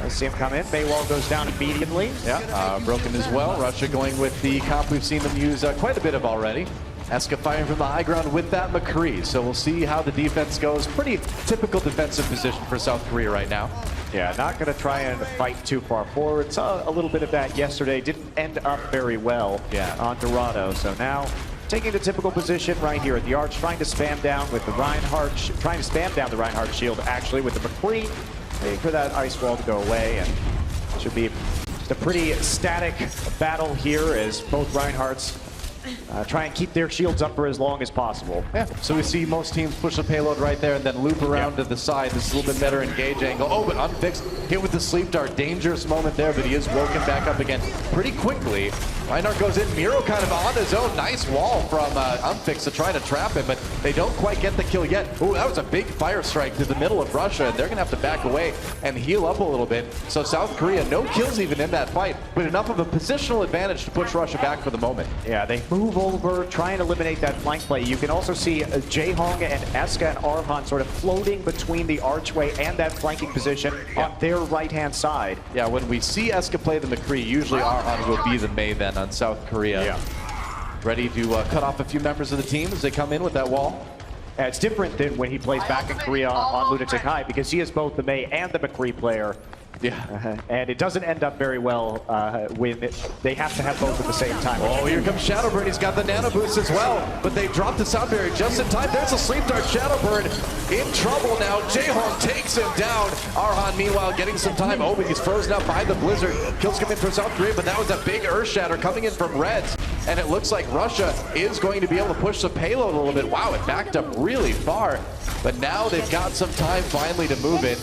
let's see him come in. Baywall goes down immediately. Yeah, broken as well. Russia going with the comp we've seen them use quite a bit of already. Eska firing from the high ground with that McCree. So we'll see how the defense goes. Pretty typical defensive position for South Korea right now. Yeah, not going to try and fight too far forward. Saw a little bit of that yesterday. Didn't end up very well on Dorado. So now taking the typical position right here at the arch, trying to spam down with the Reinhardt, shield actually with the McCree, waiting for that ice wall to go away, and it should be just a pretty static battle here as both Reinhardts try and keep their shields up for as long as possible. Yeah, so we see most teams push the payload right there and then loop around to the side. This is a little bit better engage angle. Oh, but Unfixed hit with the sleep dart. Dangerous moment there, but he is woken back up again pretty quickly. Reinhardt goes in. Miro kind of on his own. Nice wall from Unfixed to try to trap him, but they don't quite get the kill yet. Ooh, that was a big fire strike to the middle of Russia, and they're going to have to back away and heal up a little bit. So South Korea, no kills even in that fight, but enough of a positional advantage to push Russia back for the moment. Yeah, they move over, try and eliminate that flank play. You can also see Jaehong and Eska and Arhan sort of floating between the archway and that flanking position on their right-hand side. Yeah, when we see Eska play the McCree, usually Arhan will be the May then on South Korea. Yeah. Ready to cut off a few members of the team as they come in with that wall. It's different than when he plays back in Korea on Lunatic High, because he is both the May and the McCree player. Yeah. And it doesn't end up very well when they have to have both at the same time. Oh, here comes Shadowburn. He's got the nano boost as well, but they dropped the sound barrier just in time. There's a sleep dart. Shadowburn in trouble now. Jaehong takes him down. Arhan, meanwhile, getting some time. Oh, but he's frozen up by the blizzard. Kills coming from South Korea, but that was a big Earth Shatter coming in from Reds. And it looks like Russia is going to be able to push the payload a little bit. Wow, it backed up really far. But now they've got some time finally to move it.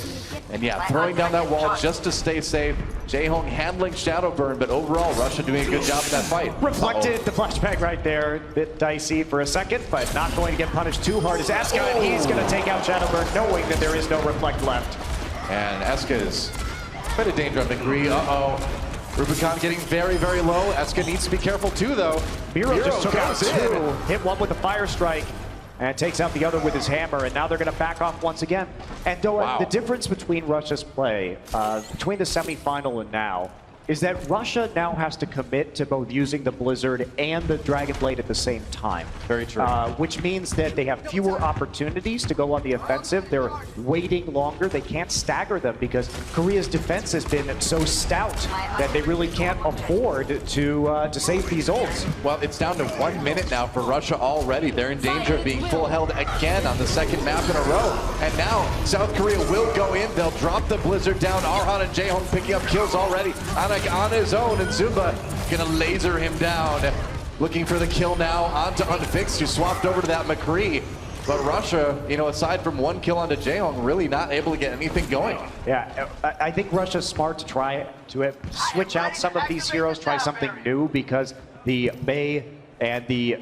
And yeah, throwing down that wall just to stay safe. Jaehong handling Shadowburn, but overall, Russia doing a good job in that fight. Reflected the flashback right there. Bit dicey for a second, but not going to get punished too hard as Eska, and he's going to take out Shadowburn, knowing that there is no reflect left. And Eska is quite a danger on McCree. Uh-oh. Rubicon getting very, very low. Eska needs to be careful too, though. Miro just took out two. Hit one with the fire strike. And takes out the other with his hammer, and now they're going to back off once again. And Doa, the difference between Russia's play, between the semifinal and now, is that Russia now has to commit to both using the Blizzard and the Dragon Blade at the same time. Very true. Which means that they have fewer opportunities to go on the offensive. They're waiting longer. They can't stagger them because Korea's defense has been so stout that they really can't afford to save these ults. Well, it's down to 1 minute now for Russia already. They're in danger of being full held again on the second map in a row. And now South Korea will go in. They'll drop the Blizzard down. Arhan and Jaehong picking up kills already. On his own, and Zumba gonna laser him down. Looking for the kill now onto Unfixed, who swapped over to that McCree. But Russia, you know, aside from one kill onto Jaehong, really not able to get anything going. Yeah, I think Russia's smart to try to switch out some of these heroes, try something new, because the Mei and the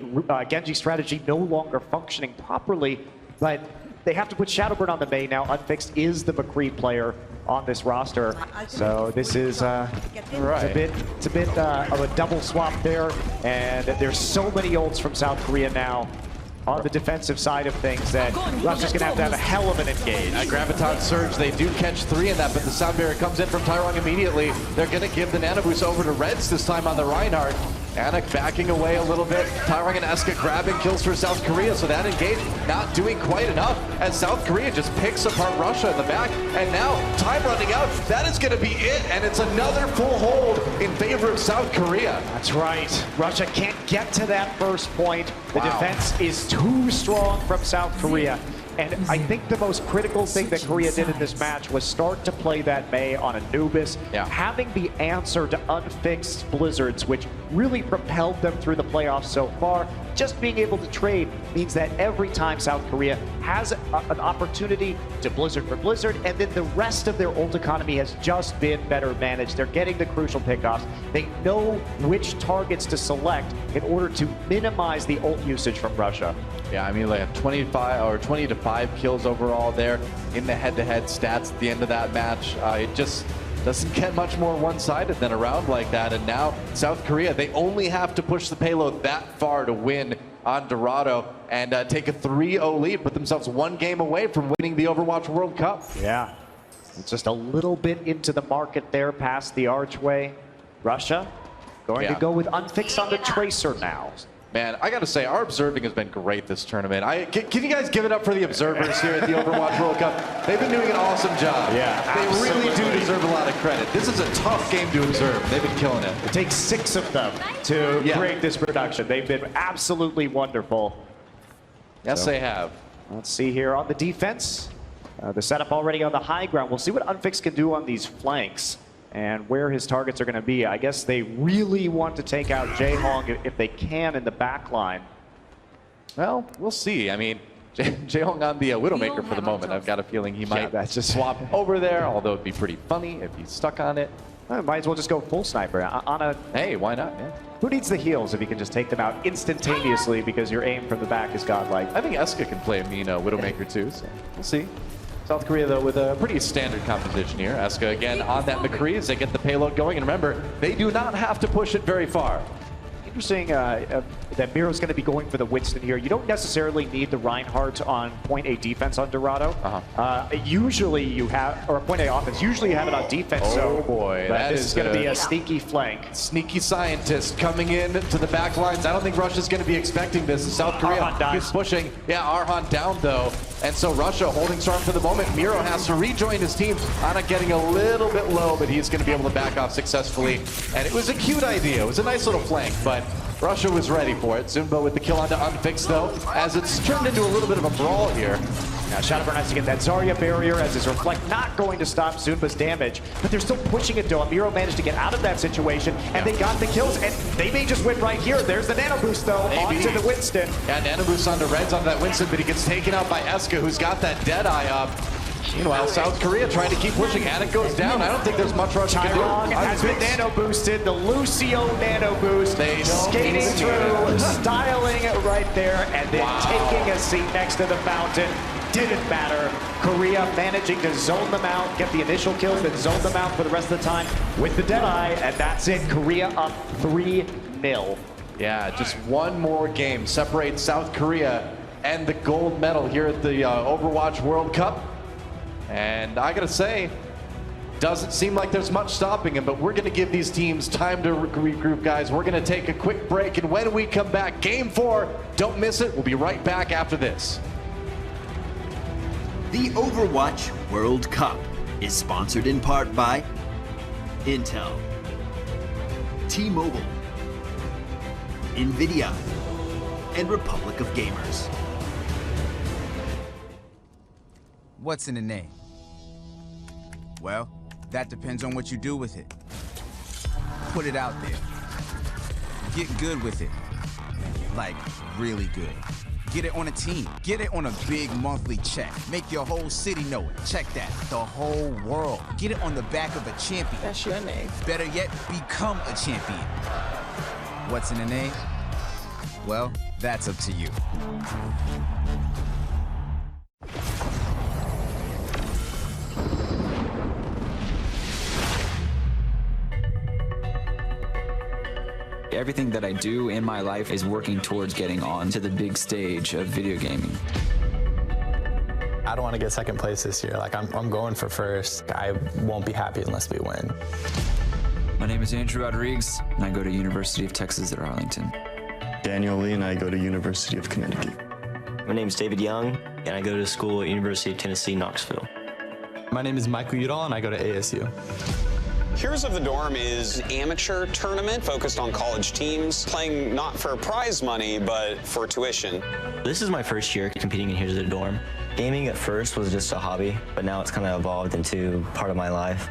Genji strategy no longer functioning properly. But they have to put Shadowburn on the Mei now. Unfixed is the McCree player on this roster, so this is it's a bit of a double swap there, and there's so many ults from South Korea now on the defensive side of things that Russia's gonna have to have a hell of an engage. Graviton Surge, they do catch 3 in that, but the sound barrier comes in from Tyrong immediately. They're gonna give the nano boost over to Reds this time on the Reinhardt. Anik backing away a little bit. Tyrong and Eska grabbing kills for South Korea, so that engage not doing quite enough as South Korea just picks apart Russia in the back. And now, time running out, that is gonna be it, and it's another full hold in favor of South Korea. That's right. Russia can't get to that first point. The defense is too strong from South Korea. And I think the most critical thing that Korea did in this match was start to play that Mei on Anubis, having the answer to unfixed Blizzards, which really propelled them through the playoffs so far. Just being able to trade means that every time South Korea has an opportunity to Blizzard for Blizzard, and then the rest of their ult economy has just been better managed. They're getting the crucial pickoffs. They know which targets to select in order to minimize the ult usage from Russia. Yeah, I mean, like 25 or 20 to 5 kills overall there in the head-to-head stats at the end of that match. It just doesn't get much more one-sided than a round like that. And now South Korea, they only have to push the payload that far to win on Dorado and take a 3-0 lead, put themselves one game away from winning the Overwatch World Cup. Yeah, it's just a little bit into the market there past the archway. Russia going to go with Unfixed on the Tracer now. Man, I gotta say, our observing has been great this tournament. Can you guys give it up for the observers here at the Overwatch World Cup? They've been doing an awesome job. Yeah, they really do deserve a lot of credit. This is a tough game to observe. They've been killing it. It takes 6 of them to create this production. They've been absolutely wonderful. Yes, they have. Let's see here on the defense. The setup already on the high ground. We'll see what Unfixed can do on these flanks and where his targets are going to be. I guess they really want to take out Jaehong if they can in the back line. Well, we'll see. I mean, Jaehong on the Widowmaker for the moment. I've got a feeling he might just swap over there, although it'd be pretty funny if he's stuck on it. Might as well just go full sniper on a... Hey, why not? Yeah. Who needs the heals if you can just take them out instantaneously because your aim from the back is godlike? I think Eska can play a mean Widowmaker too, so we'll see. South Korea, though, with a pretty standard composition here. Eska, again, on that McCree as they get the payload going. And remember, they do not have to push it very far. Interesting that Miro's going to be going for the Winston here. You don't necessarily need the Reinhardt on point A defense on Dorado. Usually you have, or point A offense, usually you have it on defense. Oh boy, that is going to be a sneaky flank. Sneaky scientist coming in to the back lines. I don't think Russia's going to be expecting this. South Korea is pushing. Yeah, Arhan down though. And so Russia holding strong for the moment. Miro has to rejoin his team. Ana getting a little bit low, but he's going to be able to back off successfully. And it was a cute idea. It was a nice little flank, but Russia was ready for it. Zumba with the kill onto Unfixed though, as it's turned into a little bit of a brawl here. Now Shadowburn has to get that Zarya barrier as his Reflect not going to stop Zumba's damage, but they're still pushing it though. Miro managed to get out of that situation, and they got the kills, and they may just win right here. There's the Nano Boost though, onto the Winston. Yeah, Nano Boost onto Reds onto that Winston, but he gets taken out by Eska, who's got that Deadeye up. Meanwhile, South Korea trying to keep pushing. Anik goes down. I don't think there's much Russia can do. Tyrong has been nano boosted. The Lucio nano boost. Skating through, styling it right there, and then taking a seat next to the fountain. Didn't matter. Korea managing to zone them out, get the initial kills, then zone them out for the rest of the time with the Deadeye, and that's it. Korea up 3-0. Yeah, just one more game separates South Korea and the gold medal here at the Overwatch World Cup. And I gotta say, doesn't seem like there's much stopping him, but we're gonna give these teams time to regroup, guys. We're gonna take a quick break, and when we come back, Game 4, don't miss it. We'll be right back after this. The Overwatch World Cup is sponsored in part by Intel, T-Mobile, NVIDIA, and Republic of Gamers. What's in a name? Well, that depends on what you do with it. Put it out there. Get good with it. Like, really good. Get it on a team. Get it on a big monthly check. Make your whole city know it. Check that. The whole world. Get it on the back of a champion. That's your name. Better yet, become a champion. What's in a name? Well, that's up to you. Everything that I do in my life is working towards getting on to the big stage of video gaming. I don't want to get second place this year. Like, I'm going for first. I won't be happy unless we win. My name is Andrew Rodriguez, and I go to University of Texas at Arlington. Daniel Lee, and I go to University of Connecticut. My name is David Young, and I go to school at University of Tennessee, Knoxville. My name is Michael Udall, and I go to ASU. Heroes of the Dorm is an amateur tournament focused on college teams, playing not for prize money, but for tuition. This is my first year competing in Heroes of the Dorm. Gaming at first was just a hobby, but now it's kind of evolved into part of my life.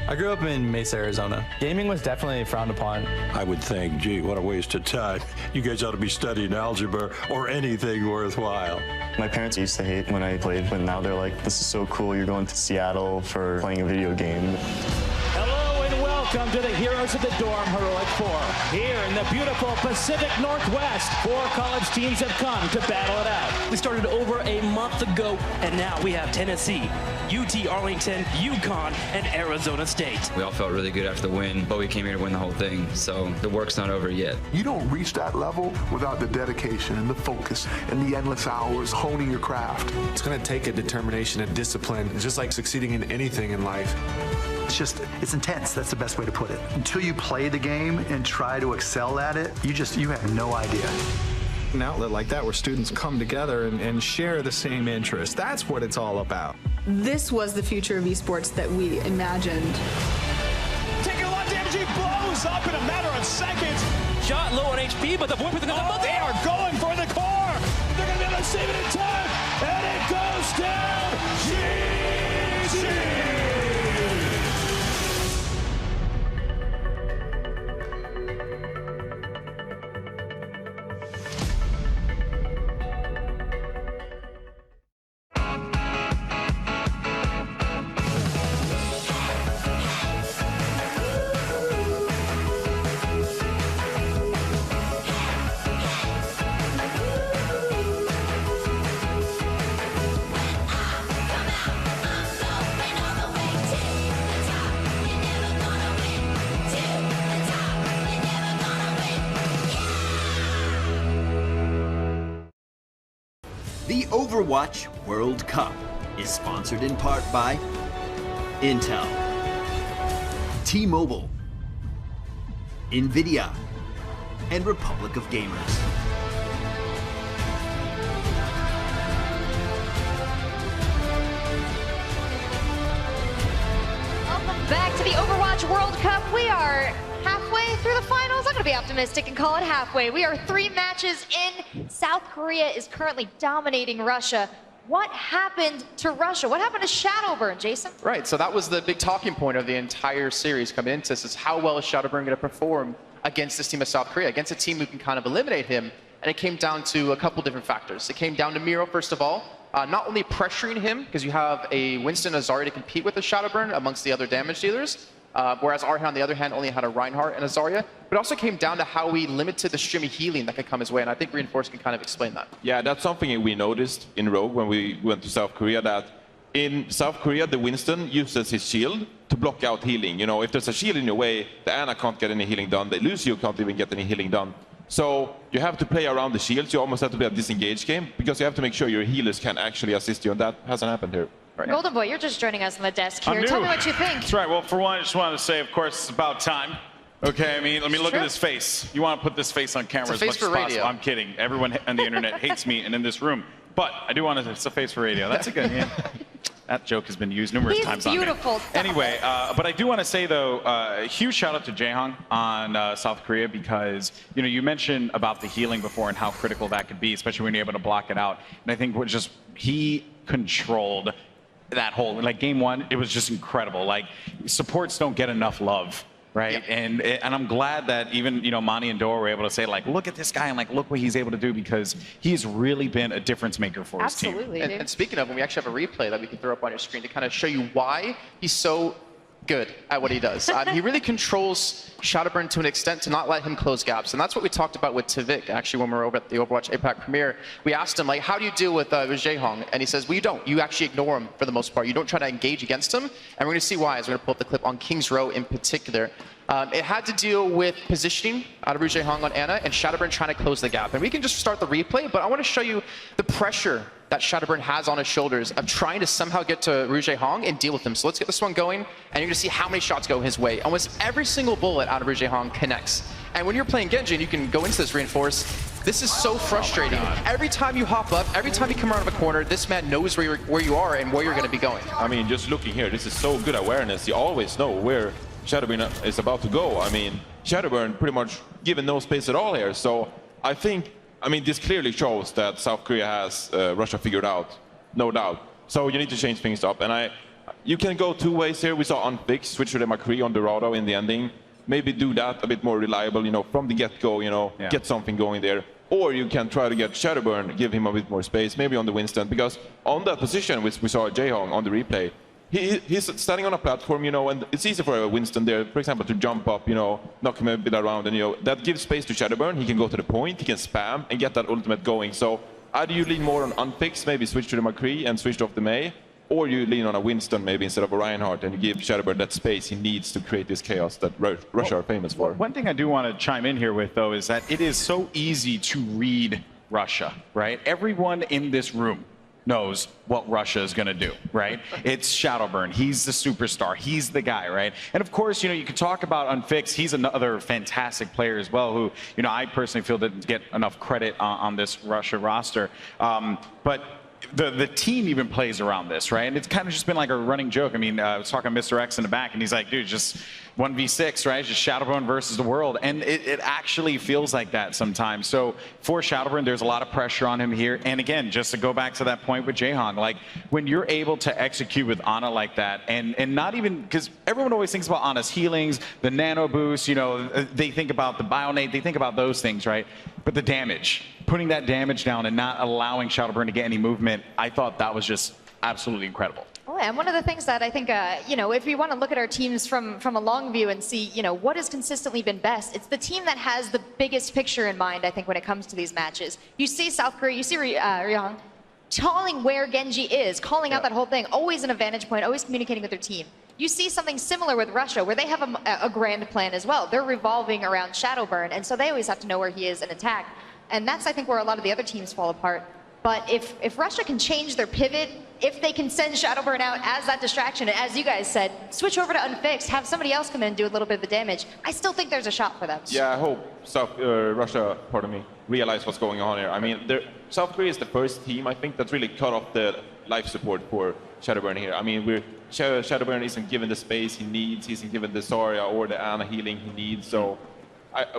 I grew up in Mesa, Arizona. Gaming was definitely frowned upon. I would think, gee, what a waste of time. You guys ought to be studying algebra or anything worthwhile. My parents used to hate when I played, but now they're like, this is so cool, you're going to Seattle for playing a video game. Hello and welcome to the Heroes of the Dorm Heroic Four. Here in the beautiful Pacific Northwest, 4 college teams have come to battle it out. We started over a month ago, and now we have Tennessee, UT Arlington, UConn, and Arizona State. We all felt really good after the win, but we came here to win the whole thing, so the work's not over yet. You don't reach that level without the dedication and the focus and the endless hours honing your craft. It's going to take a determination and discipline, just like succeeding in anything in life. It's intense. That's the best way to put it. Until you play the game and try to excel at it, you have no idea. An outlet like that where students come together and share the same interests. That's what it's all about. This was the future of esports that we imagined. Taking a lot of damage, he blows up in a matter of seconds. Shot low on HP, but the boy with the they are going for the core. They're going to be able to save it in time, and it goes down. GG. The Overwatch World Cup is sponsored in part by Intel, T-Mobile, NVIDIA, and Republic of Gamers. Welcome back to the Overwatch World Cup. We are halfway through the finals. I'm going to be optimistic and call it halfway. We are 3 matches in. South Korea is currently dominating Russia. What happened to Russia? What happened to Shadowburn, Jason? Right, so that was the big talking point of the entire series coming into this, is how well is Shadowburn going to perform against this team of South Korea, against a team who can kind of eliminate him. And it came down to a couple different factors. It came down to Miro, first of all, not only pressuring him, because you have a Winston Azari to compete with the Shadowburn amongst the other damage dealers, whereas Arhan, on the other hand, only had a Reinhardt and a Zarya. But it also came down to how we limited the stream of healing that could come his way, and I think Reinforce can kind of explain that. Yeah, that's something we noticed in Rogue when we went to South Korea, that in South Korea, the Winston uses his shield to block out healing. You know, if there's a shield in your way, the Ana can't get any healing done, the Lucio can't even get any healing done. So you have to play around the shields. You almost have to play a disengaged game, because you have to make sure your healers can actually assist you, and that hasn't happened here. Right. Golden Boy, you're just joining us on the desk here. Tell me what you think. That's right. Well, for one, I just wanted to say, of course, it's about time. Okay, I mean, let me look at this face. You want to put this face on camera as much as possible. I'm kidding. Everyone on the internet hates me and in this room. But I do want to, it's a face for radio. That's a good, yeah. That joke has been used numerous times on me. Beautiful. Anyway, but I do want to say, though, a huge shout out to Jaehong on South Korea, because, you know, you mentioned about the healing before and how critical that could be, especially when you're able to block it out. And I think he controlled that whole, like game one, it was just incredible. Like, supports don't get enough love right? And I'm glad that even, Monty and Dora were able to say, like, look at this guy and, like, look what he's able to do, because he's really been a difference maker for his team. Absolutely, and speaking of, we actually have a replay that we can throw up on your screen to kind of show you why he's so good at what he does. He really controls Shadowburn to an extent to not let him close gaps. And that's what we talked about with Tvik, actually, when we were over at the Overwatch APAC premiere. We asked him, like, how do you deal with Jaehong? And he says, well, you don't. You actually ignore him for the most part. You don't try to engage against him. And we're going to see why, as we're going to pull up the clip on King's Row in particular. It had to deal with positioning out of Jaehong on Ana and Shadowburn trying to close the gap. And we can just start the replay, but I want to show you the pressure that Shadowburn has on his shoulders of trying to somehow get to Jaehong and deal with him. So let's get this one going, and you're going to see how many shots go his way. Almost every single bullet out of Jaehong connects. And when you're playing Genji, and you can go into this reinforce, this is so frustrating. Every time you hop up, every time you come around a corner, this man knows where you are and where you're going to be going. I mean, just looking here, this is so good awareness. You always know where Shadowburn is about to go. I mean, Shadowburn pretty much given no space at all here. So I think, this clearly shows that South Korea has Russia figured out, no doubt. So you need to change things up. And you can go two ways here. We saw Unfix switch to the McCree on Dorado in the ending. Maybe do that a bit more reliable, from the get-go, get something going there. Or you can try to get Shadowburn, give him a bit more space, maybe on the Winston, because on that position, which we saw Jaehong on the replay, he's standing on a platform, and it's easy for a Winston there, for example, to jump up, knock him a bit around, and that gives space to Shadowburn. He can go to the point, he can spam, and get that ultimate going. So either you lean more on Unfix, maybe switch to the McCree and switch off the Mei, or you lean on a Winston maybe instead of a Reinhardt, and you give Shadowburn that space he needs to create this chaos that Russia are famous for. One thing I do want to chime in here with, though, is that it is so easy to read Russia, right? Everyone in this room knows what Russia is going to do, right? It's Shadowburn. He's the superstar. He's the guy, right? And of course, you can talk about Unfix. He's another fantastic player as well, who, I personally feel didn't get enough credit on this Russia roster. But the team even plays around this, right? And it's kind of just been like a running joke. I was talking to Mr. X in the back, and he's like, dude, just 1v6, right? Just Shadowburn versus the world. And it actually feels like that sometimes. So for Shadowburn, there's a lot of pressure on him here. And again, just to go back to that point with Jaehong, like when you're able to execute with Ana like that, and not even, because everyone always thinks about Ana's healings, the nano boost, they think about the Bionate, they think about those things, right? But the damage, putting that damage down and not allowing Shadowburn to get any movement, I thought that was just absolutely incredible. Oh, and one of the things that I think, if we want to look at our teams from a long view and see, what has consistently been best, it's the team that has the biggest picture in mind, I think, when it comes to these matches. You see South Korea, you see Ryong telling where Genji is, calling out that whole thing, always an advantage point, always communicating with their team. You see something similar with Russia, where they have a grand plan as well. They're revolving around Shadowburn, and so they always have to know where he is and attack. And that's, I think, where a lot of the other teams fall apart. But if Russia can change their pivot, if they can send Shadowburn out as that distraction, and as you guys said, switch over to Unfixed, have somebody else come in and do a little bit of the damage, I still think there's a shot for them. Yeah, I hope Russia, realize what's going on here. South Korea is the first team, I think, that's really cut off the life support for Shadowburn here. Shadowburn isn't given the space he needs, he isn't given the Zarya or the Ana healing he needs, so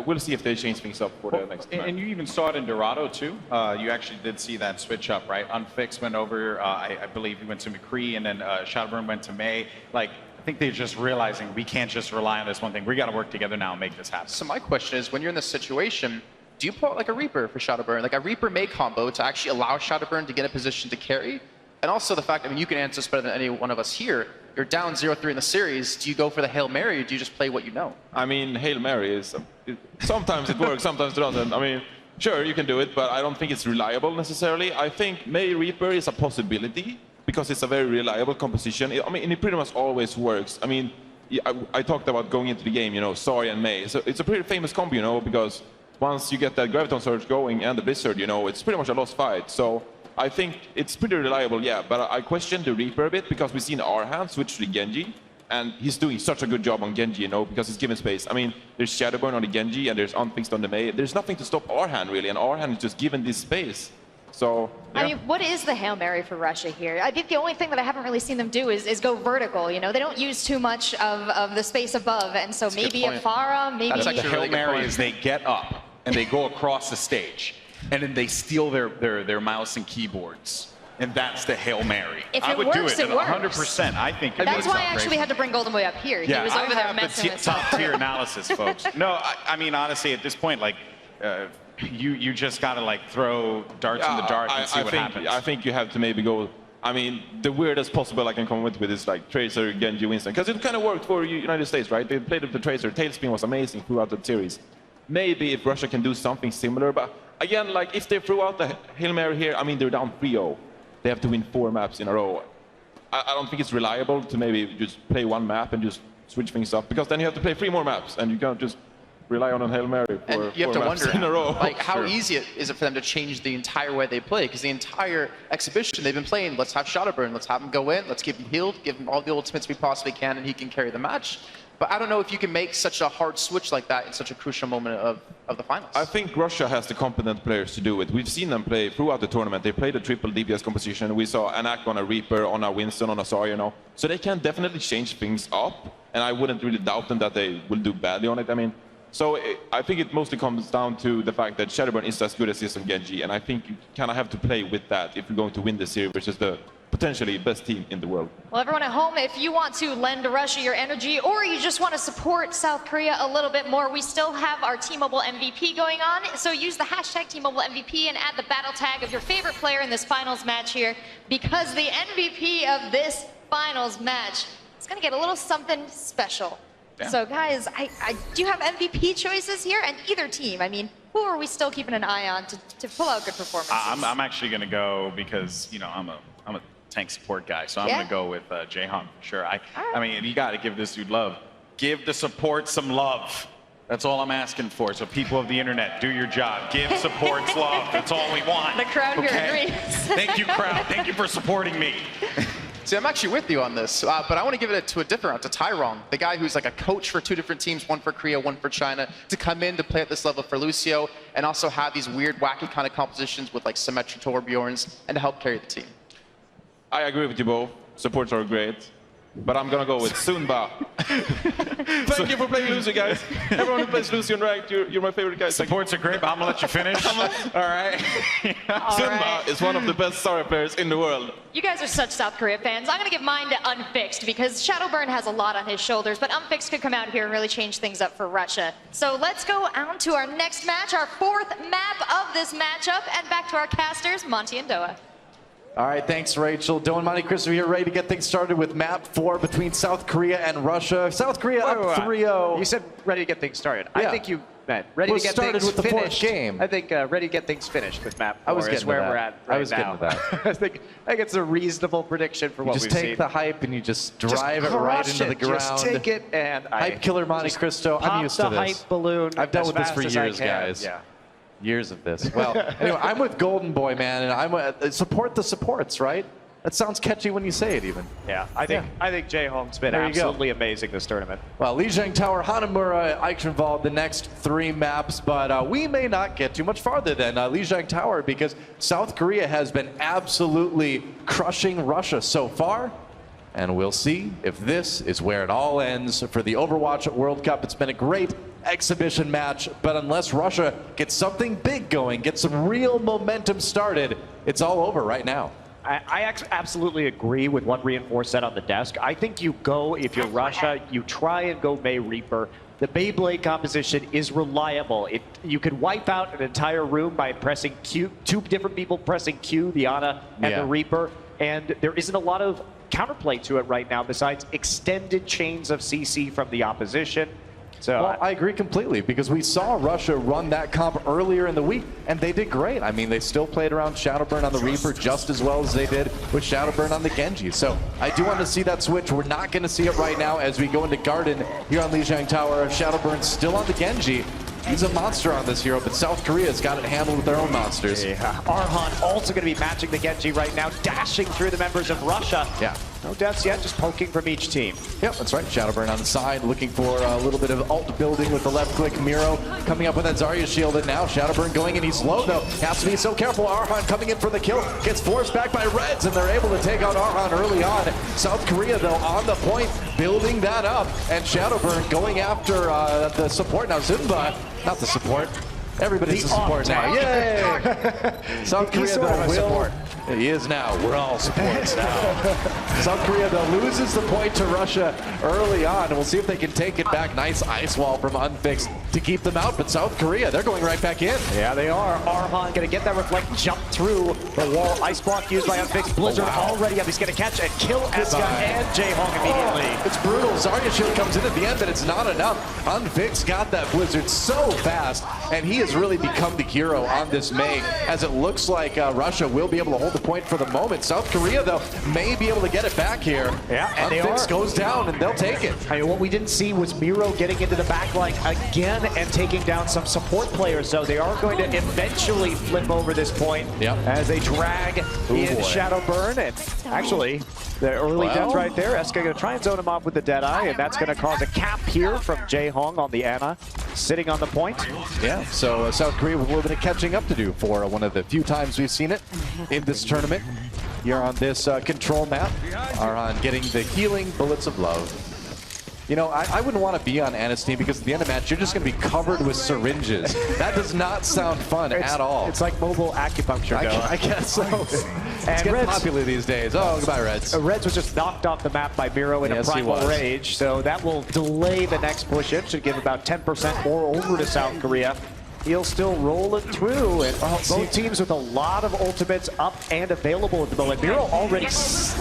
we'll see if they change things up for the next match. And you even saw it in Dorado, too. You actually did see that switch up, right? Unfix went over, I believe he went to McCree, and then Shadowburn went to Mei. I think they're just realizing we can't just rely on this one thing. We got to work together now and make this happen. So my question is, when you're in this situation, do you pull out like a Reaper for Shadowburn? Like a Reaper Mei combo to actually allow Shadowburn to get a position to carry? And also the fact, you can answer this better than any one of us here. You're down 0-3 in the series. Do you go for the Hail Mary, or do you just play what you know? Hail Mary is... sometimes it works, sometimes it doesn't. Sure, you can do it, but I don't think it's reliable necessarily. I think Mei Reaper is a possibility because it's a very reliable composition. It pretty much always works. I talked about going into the game, Zarya and Mei. So it's a pretty famous combo, because once you get that Graviton Surge going and the Blizzard, it's pretty much a lost fight. So I think it's pretty reliable, yeah, but I question the Reaper a bit because we've seen Arhan switch to the Genji, and he's doing such a good job on Genji, because he's given space. There's Shadowburn on the Genji, and there's Unfixed on the Mei. There's nothing to stop Arhan, really, and Arhan is just given this space. So, yeah. What is the Hail Mary for Russia here? I think the only thing that I haven't really seen them do is go vertical. They don't use too much of the space above, and so maybe a Pharah, maybe... That's actually the Hail Mary is they get up, and they go across the stage. And then they steal their mouse and keyboards. and that's the Hail Mary. If I it would works, do it it works. 100%. I think it That's would why I sound actually great. had to bring Golden Boy up here. Yeah, He was over I there have messing the with top tier analysis, folks. No, I mean, honestly, at this point, like, you just got to, like, throw darts in the dark and see what happens. I think you have to maybe go. I mean, the weirdest possible I can come with is like Tracer, Genji, Winston, because it kind of worked for United States, right? They played with the Tracer. Tailspin was amazing throughout the series. Maybe if Russia can do something similar, but again, like if they threw out the Hail Mary here, I mean, they're down 3-0. They have to win 4 maps in a row. I don't think it's reliable to maybe just play 1 map and just switch things up, because then you have to play 3 more maps, and you can't just rely on a Hail Mary for And you have 4 to maps wonder, in a row. like, how Sure. easy is it for them to change the entire way they play? Because the entire exhibition they've been playing, let's have Shadowburn, let's have him go in, let's keep him healed, give him all the ultimates we possibly can, and he can carry the match. But I don't know if you can make such a hard switch like that in such a crucial moment of the finals. I think Russia has the competent players to do it. We've seen them play throughout the tournament. They played a triple DPS composition. We saw Anak on a Reaper, on a Winston, on a Sawyer now. So they can definitely change things up, and I wouldn't really doubt them that they will do badly on it. I mean, so I think it mostly comes down to the fact that Shadowburn is as good as he is on Genji, and I think you kind of have to play with that if you're going to win the series, which is the potentially best team in the world. Well, everyone at home, if you want to lend Russia your energy or you just want to support South Korea a little bit more, we still have our T-Mobile MVP going on. So use the hashtag T-Mobile MVP and add the battle tag of your favorite player in this finals match here, because the MVP of this finals match is going to get a little something special. Yeah. So guys, I do have MVP choices here, and either team. I mean, who are we still keeping an eye on to pull out good performances? I'm actually going to go because, you know, I'm a tank support guy, so I'm going to go with Jae-Hong for sure. I mean, you got to give this dude love. Give the support some love. That's all I'm asking for. So people of the internet, do your job. Give supports love. That's all we want. The crowd here agrees. Thank you, crowd. Thank you for supporting me. See, I'm actually with you on this, but I want to give it to a different route, to Tyrone, the guy who's like a coach for 2 different teams, one for Korea, one for China, to come in to play at this level for Lucio, and also have these weird, wacky kind of compositions with like Symmetra Torbjorns, and to help carry the team. I agree with you both. Supports are great. But I'm going to go with Sunba. Thank you for playing Lucio, guys. Everyone who plays Lucio and Ranked, you're my favorite guys. Supports are great, but I'm going to let you finish. All right. Sunba is one of the best Sara players in the world. You guys are such South Korea fans. I'm going to give mine to Unfixed because Shadowburn has a lot on his shoulders, but Unfixed could come out here and really change things up for Russia. So let's go on to our next match, our 4th map of this matchup, and back to our casters, Monty and Doa. All right, thanks, Rachel. Doa and Monte Cristo here, ready to get things started with map 4 between South Korea and Russia. South Korea up 3-0. You said ready to get things started. Yeah. I think you meant ready to get things with the finished. 4th game. I think ready to get things finished with map 4 is where we're at right now. I think it's a reasonable prediction for what we've seen. You just take the hype and you just drive it right into the ground. Just take it and Hype killer Monte Cristo. I'm used to this. Pop the hype balloon. I've dealt with this for as fast years, as I can. guys. Yeah. Years of this. Well, anyway, I'm with Golden Boy, man, and I'm support the supports, right? That sounds catchy when you say it, even. Yeah, I think Jae-Hong's been absolutely amazing this tournament. Well, Lijiang Tower, Hanamura, Eichenwald, the next 3 maps, but we may not get too much farther than Lijiang Tower because South Korea has been absolutely crushing Russia so far. And we'll see if this is where it all ends for the Overwatch World Cup. It's been a great exhibition match, but unless Russia gets something big going, get some real momentum started, it's all over right now. I absolutely agree with what Reinforced said on the desk. I think you go, if you're Russia, you try and go May Reaper. The Beyblade composition is reliable. You could wipe out an entire room by pressing Q, 2 different people pressing Q, the Ana and the Reaper, and there isn't a lot of counterplay to it right now besides extended chains of CC from the opposition. So well, I agree completely because we saw Russia run that comp earlier in the week and they did great. I mean, they still played around Shadowburn on the Reaper just as well as they did with Shadowburn on the Genji. So I do want to see that switch. We're not going to see it right now as we go into Garden here on Lijiang Tower. Shadowburn still on the Genji. He's a monster on this hero, but South Korea's got it handled with their own monsters. Yeah. Arhan also going to be matching the Genji right now, dashing through the members of Russia. Yeah. No deaths yet, just poking from each team. Yep, that's right. Shadowburn on the side, looking for a little bit of ult building with the left click. Miro coming up with that Zarya shield, and now Shadowburn going in. He's low, though. Has to be so careful. Arhan coming in for the kill. Gets forced back by Reds, and they're able to take out Arhan early on. South Korea, though, on the point, building that up. And Shadowburn going after the support. Now, Zunba, not the support. Everybody's a support now. Yay! South Korea though will. He is now. We're all supports now. South Korea though loses the point to Russia early on, and we'll see if they can take it back. Nice ice wall from Unfixed to keep them out, but South Korea, they're going right back in. Yeah, they are. Arhan going to get that reflect, jump through the wall. Ice block used by Unfixed. Blizzard already up. He's going to catch and kill Eska and Jaehong immediately. It's brutal. Zarya Shield comes in at the end, but it's not enough. Unfixed got that Blizzard so fast, and he has really become the hero on this May, as it looks like Russia will be able to hold the point for the moment. South Korea, though, may be able to get it back here. Yeah, and Unfixed goes down, and they'll take it. I mean, what we didn't see was Miro getting into the back line again and taking down some support players, so they are going to eventually flip over this point as they drag in Shadowburn. And actually, the early death right there, Eska going to try and zone him off with the Deadeye, and that's going to cause a cap here from Jaehong on the Ana, sitting on the point. Yeah, so South Korea with a little bit of catching up to do for one of the few times we've seen it in this tournament. Here on this control map, Arhan getting the healing bullets of love. You know, I wouldn't want to be on Ana's team because at the end of the match, you're just going to be covered with syringes. That does not sound fun at all. It's like mobile acupuncture, I guess so. It's getting popular these days. Oh, goodbye, Reds. Reds was just knocked off the map by Miro in a primal rage, so that will delay the next push in. Should give about 10% more over to South Korea. He'll still roll it through, and both teams with a lot of ultimates up and available at the moment. Miro already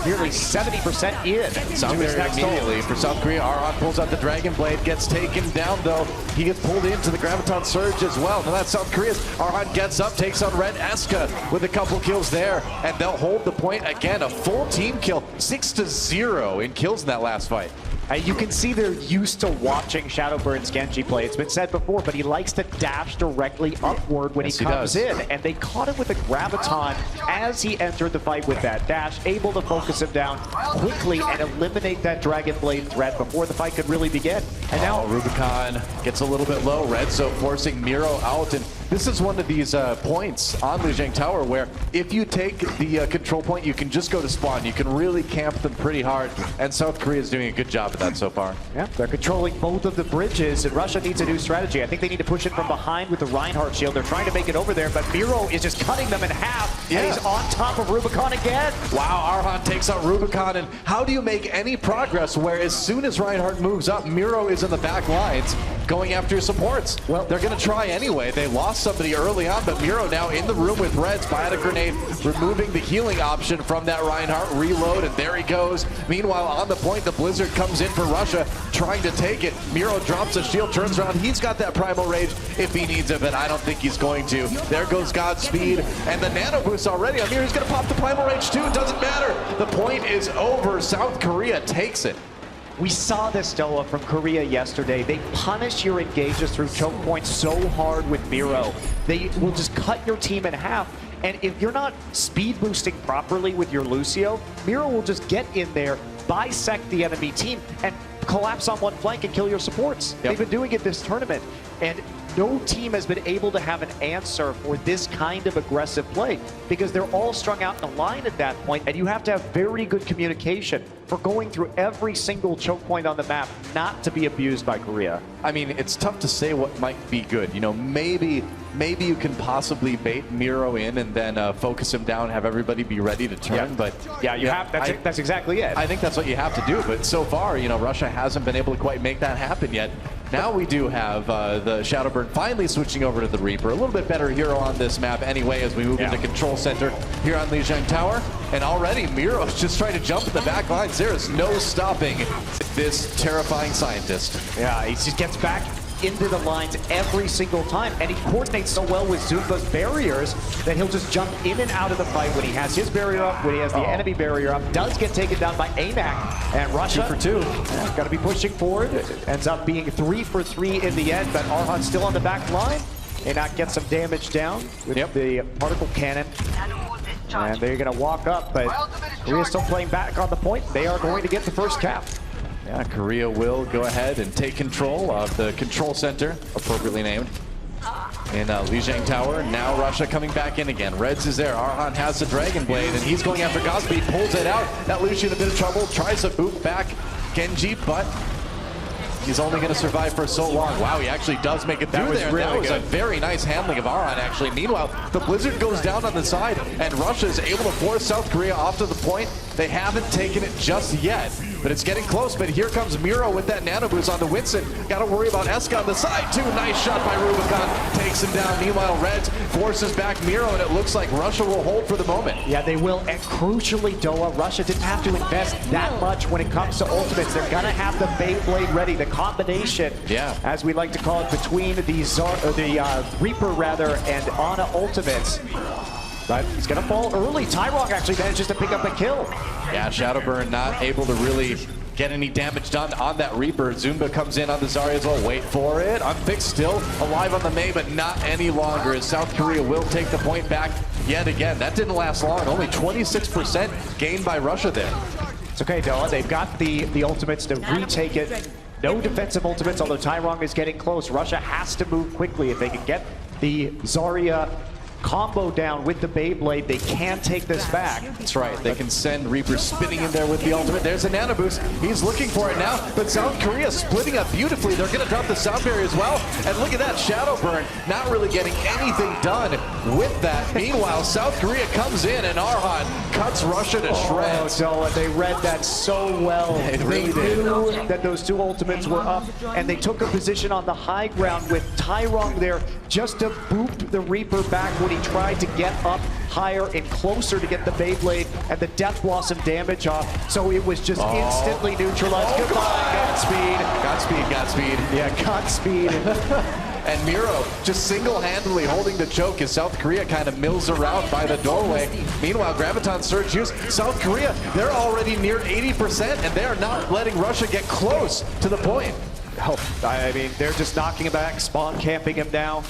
nearly 70% in. South Korea immediately for South Korea. Arhan pulls out the Dragon Blade, gets taken down though. He gets pulled into the Graviton Surge as well. Now that's South Korea's. Arhan gets up, takes on Red Eska with a couple kills there, and they'll hold the point again. A full team kill, 6-0 in kills in that last fight. You can see they're used to watching Shadowburn's Genji play. It's been said before, but he likes to dash directly upward when he comes in. And they caught him with a Graviton as he entered the fight with that dash, able to focus him down quickly and eliminate that Dragon Blade threat before the fight could really begin. And now Rubicon gets a little bit low. Redzo forcing Miro out, and this is one of these points on Lijiang Tower where if you take the control point, you can just go to spawn. You can really camp them pretty hard, and South Korea is doing a good job of that so far. Yeah, they're controlling both of the bridges, and Russia needs a new strategy. I think they need to push in from behind with the Reinhardt shield. They're trying to make it over there, but Miro is just cutting them in half, and he's on top of Rubicon again. Wow, Arhan takes out Rubicon, and how do you make any progress where as soon as Reinhardt moves up, Miro is in the back lines going after your supports? Well, they're going to try anyway. They lost somebody early on, but Miro now in the room with Reds, Biota Grenade, removing the healing option from that Reinhardt reload, and there he goes. Meanwhile, on the point, the Blizzard comes in for Russia, trying to take it. Miro drops a shield, turns around. He's got that primal rage if he needs it, but I don't think he's going to. There goes Godspeed, and the nano boost already. Amir's going to pop the primal rage too. It doesn't matter. The point is over. South Korea takes it. We saw this, Noah, from Korea yesterday. They punish your engages through choke points so hard with Miro. They will just cut your team in half. And if you're not speed boosting properly with your Lucio, Miro will just get in there, bisect the enemy team, and collapse on one flank and kill your supports. They've been doing it this tournament. And no team has been able to have an answer for this kind of aggressive play because they're all strung out in a line at that point, and you have to have very good communication for going through every single choke point on the map not to be abused by Korea. I mean, it's tough to say what might be good. You know, maybe you can possibly bait Miro in and then focus him down, have everybody be ready to turn. But yeah, you have. That's exactly it. I think that's what you have to do. But so far, you know, Russia hasn't been able to quite make that happen yet. Now we do have the Shadowburn finally switching over to the Reaper. A little bit better hero on this map anyway as we move into Control Center here on Lijiang Tower. And already Miro's just trying to jump in the back lines. There is no stopping this terrifying scientist. Yeah, he just gets back into the lines every single time, and he coordinates so well with Zumba's barriers that he'll just jump in and out of the fight when he has his barrier up, when he has the enemy barrier up. Does get taken down by AMAC, and Russia 2 for 2. Got to be pushing forward. It ends up being 3 for 3 in the end, but Arhan still on the back line. AMAC gets some damage down with the particle cannon. And they're going to walk up, but Korea's still playing back on the point. They are going to get the first cap. Yeah, Korea will go ahead and take control of the control center, appropriately named, in Lijiang Tower. Now Russia coming back in again. Reds is there. Arhan has the Dragon Blade, and he's going after Godspeed, pulls it out. That leaves you in a bit of trouble. Tries to boot back Genji, but He's only going to survive for so long. Wow, he actually does make it through was there. really That was a good. very nice handling of Aron, actually. Meanwhile, the Blizzard goes down on the side, and Russia is able to force South Korea off to the point. They haven't taken it just yet, but it's getting close. But here comes Miro with that nano boost on the Winston. Got to worry about Eska on the side, too. Nice shot by Rubicon. Takes him down. Meanwhile, Reds forces back Miro, and it looks like Russia will hold for the moment. Yeah, they will. And crucially, Doa, Russia didn't have to invest that much when it comes to ultimates. They're going to have the Beyblade ready. The combination, as we like to call it, between the Reaper, rather, and Ana ultimates. But he's going to fall early. Tyrong actually manages to pick up a kill. Yeah, Shadowburn not able to really get any damage done on that Reaper. Zumba comes in on the Zarya as well. Wait for it. Unfixed still alive on the Mei, but not any longer, as South Korea will take the point back yet again. That didn't last long. Only 26% gained by Russia there. It's okay, Doa. They've got the ultimates to retake it. No defensive ultimates, although Tyrong is getting close. Russia has to move quickly. If they can get the Zarya combo down with the Beyblade, they can take this back. That's right. They can send Reaper spinning in there with the ultimate. There's a nano boost. He's looking for it now, but South Korea splitting up beautifully. They're going to drop the sound barrier as well. And look at that, Shadowburn not really getting anything done with that. Meanwhile, South Korea comes in and Arhan cuts Russia to shreds. Oh, they read that so well. They They knew that those two ultimates were up, and they took a position on the high ground with Tyrong there just to boop the Reaper back when he tried to get up higher and closer to get the Beyblade and the Death Blossom damage off. So it was just instantly neutralized. Goodbye. Godspeed, Godspeed. Yeah, Godspeed. And Miro just single-handedly holding the choke as South Korea kind of mills around by the doorway. Meanwhile, Graviton Surge use. South Korea, they're already near 80%, and they are not letting Russia get close to the point. Oh, I mean, they're just knocking him back, spawn camping him down.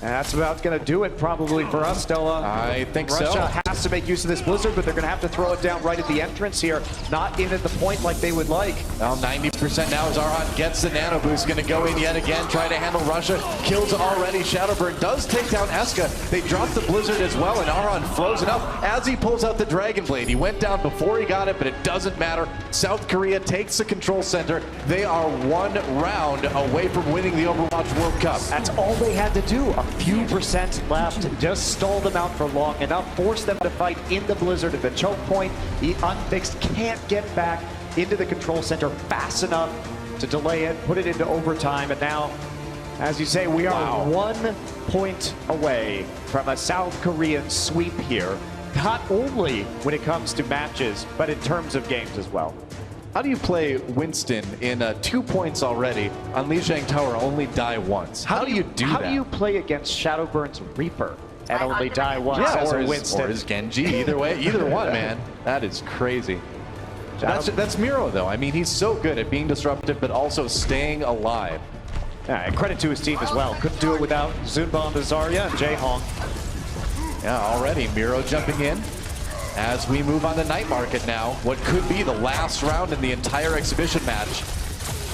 And that's about going to do it probably for us, Doa. I think Russia so. has to make use of this Blizzard, but they're going to have to throw it down right at the entrance here. Not in at the point like they would like. Well, 90% now as Arhan gets the nano boost. Going to go in yet again, try to handle Russia. Kills already. Shadowburn does take down Eska. They drop the Blizzard as well, and Arhan frozen up as he pulls out the Dragon Blade. He went down before he got it, but it doesn't matter. South Korea takes the control center. They are one round away from winning the Overwatch World Cup. That's all they had to do. A few percent left. Just stall them out for long enough. Force them to fight in the Blizzard at the choke point. The Unfixed can't get back into the control center fast enough to delay it, put it into overtime, and now, as you say, we are 1 point away from a South Korean sweep here. Not only when it comes to matches, but in terms of games as well. How do you play Winston in 2 points already on Lijiang Tower, only die once? How do you do How that? do you play against Shadowburn's Reaper and only die once as a Winston? Or his Genji, either way, either one, man. That is crazy. That's Miro, though. I mean, he's so good at being disruptive, but also staying alive. Yeah, and credit to his team as well. Couldn't do it without Zunba and Zarya and Jaehong. Yeah, already Miro jumping in. As we move on to Night Market now, what could be the last round in the entire exhibition match.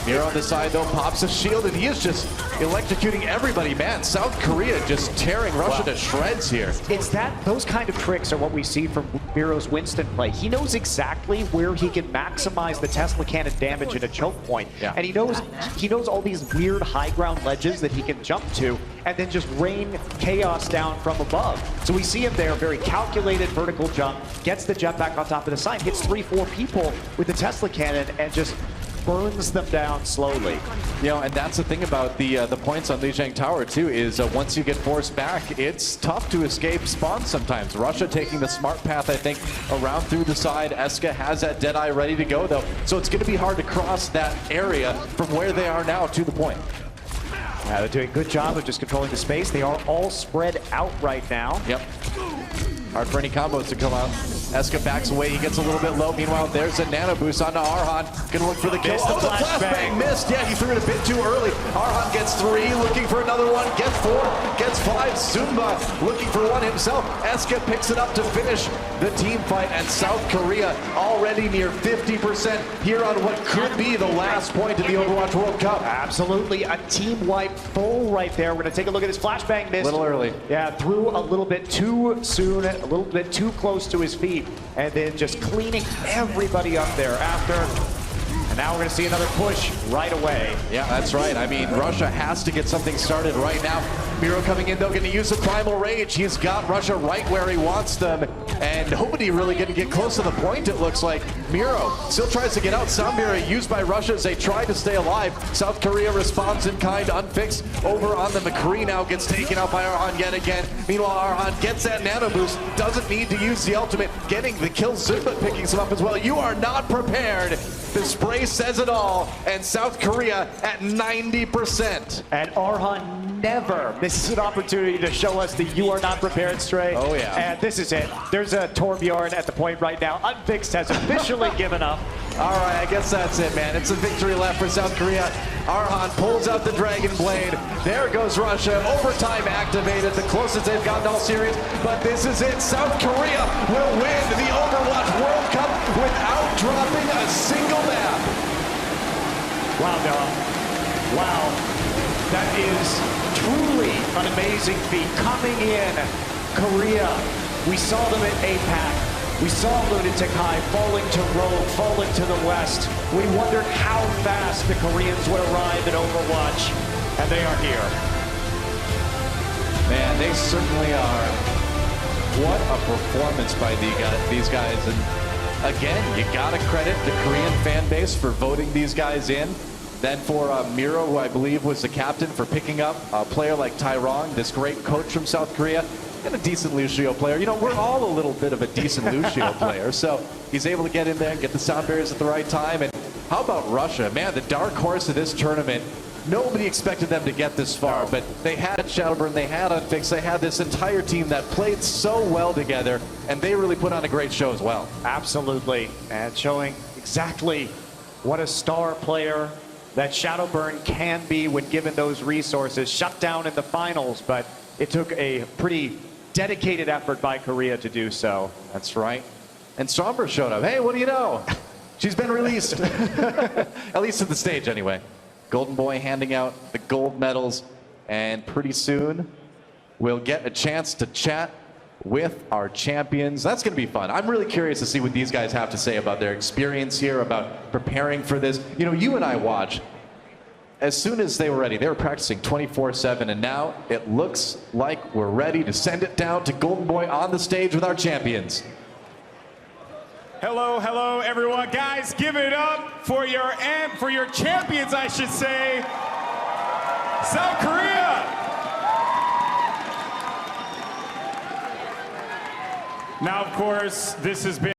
Miro on the side, though, pops a shield, and he is just electrocuting everybody. Man, South Korea just tearing Russia to shreds here. It's those kind of tricks are what we see from Miro's Winston play. He knows exactly where he can maximize the Tesla cannon damage in a choke point. Yeah. And he knows all these weird high ground ledges that he can jump to and then just rain chaos down from above. So we see him there, very calculated vertical jump, gets the jetpack on top of the side, hits 3-4 people with the Tesla cannon, and just burns them down slowly. You know, and that's the thing about the points on Lijiang Tower, too, is once you get forced back, it's tough to escape spawns sometimes. Russia taking the smart path, I think, around through the side. Eska has that Deadeye ready to go, though, so it's going to be hard to cross that area from where they are now to the point. They're doing a good job of just controlling the space. They are all spread out right now. Yep. Hard for any combos to come out. Eska backs away, he gets a little bit low. Meanwhile, there's a nano boost onto Arhan. Gonna look for the kill. Missed the the flashbang missed. Yeah, he threw it a bit too early. Arhan gets 3, looking for another one. Gets 4, gets 5. Zumba looking for one himself. Eska picks it up to finish the team fight, and South Korea already near 50% here on what could be the last point in the Overwatch World Cup. Absolutely, a team wipe full right there. We're gonna take a look at his flashbang miss. A little early. Yeah, threw a little bit too soon, a little bit too close to his feet, and then just cleaning everybody up there after And now we're going to see another push right away. Yeah, that's right. I mean, Russia has to get something started right now. Miro coming in, though, going to use the Primal Rage. He's got Russia right where he wants them, and nobody really going to get close to the point, it looks like. Miro still tries to get out. Soundberry used by Russia as they try to stay alive. South Korea responds in kind, unfixed over on the McCree now, gets taken out by Arhan yet again. Meanwhile, Arhan gets that nano boost, doesn't need to use the ultimate, getting the kill soon, but picking some up as well. You are not prepared. The spray says it all, and South Korea at 90%. And Arhan never misses an opportunity to show us the you are not prepared stray. Oh, yeah. And this is it. There's a Torbjorn at the point right now. Unfixed has officially given up. All right, I guess that's it, man. It's a victory left for South Korea. Arhan pulls out the Dragon Blade. There goes Russia. Overtime activated, the closest they've gotten all series. But this is it. South Korea will win the Overwatch World Cup without dropping a single map. Wow, Noah. Wow. That is truly an amazing feat. Coming in, Korea. We saw them at APAC. We saw Lunatic High falling to Rogue, falling to the west. We wondered how fast the Koreans would arrive at Overwatch, and they are here. Man, they certainly are. What a performance by these guys. And again, you gotta credit the Korean fan base for voting these guys in. Then for Miro, who I believe was the captain, for picking up a player like Tyrong, this great coach from South Korea. And a decent Lucio player. You know, we're all a little bit of a decent Lucio player, so he's able to get in there and get the sound barriers at the right time. And how about Russia? Man, the dark horse of this tournament. Nobody expected them to get this far, but they had Shadowburn, they had Unfixed, they had this entire team that played so well together, and they really put on a great show as well. Absolutely, and showing exactly what a star player that Shadowburn can be when given those resources. Shut down in the finals, but it took a pretty dedicated effort by Korea to do so. That's right. And Sombra showed up. Hey, what do you know? She's been released. At least to the stage, anyway. Golden Boy handing out the gold medals. And pretty soon, we'll get a chance to chat with our champions. That's going to be fun. I'm really curious to see what these guys have to say about their experience here, about preparing for this. You know, you and I watched. As soon as they were ready, they were practicing 24/7, and now it looks like we're ready to send it down to Golden Boy on the stage with our champions. Hello, hello, everyone. Guys, give it up for your champions, I should say. South Korea. Now, of course, this has been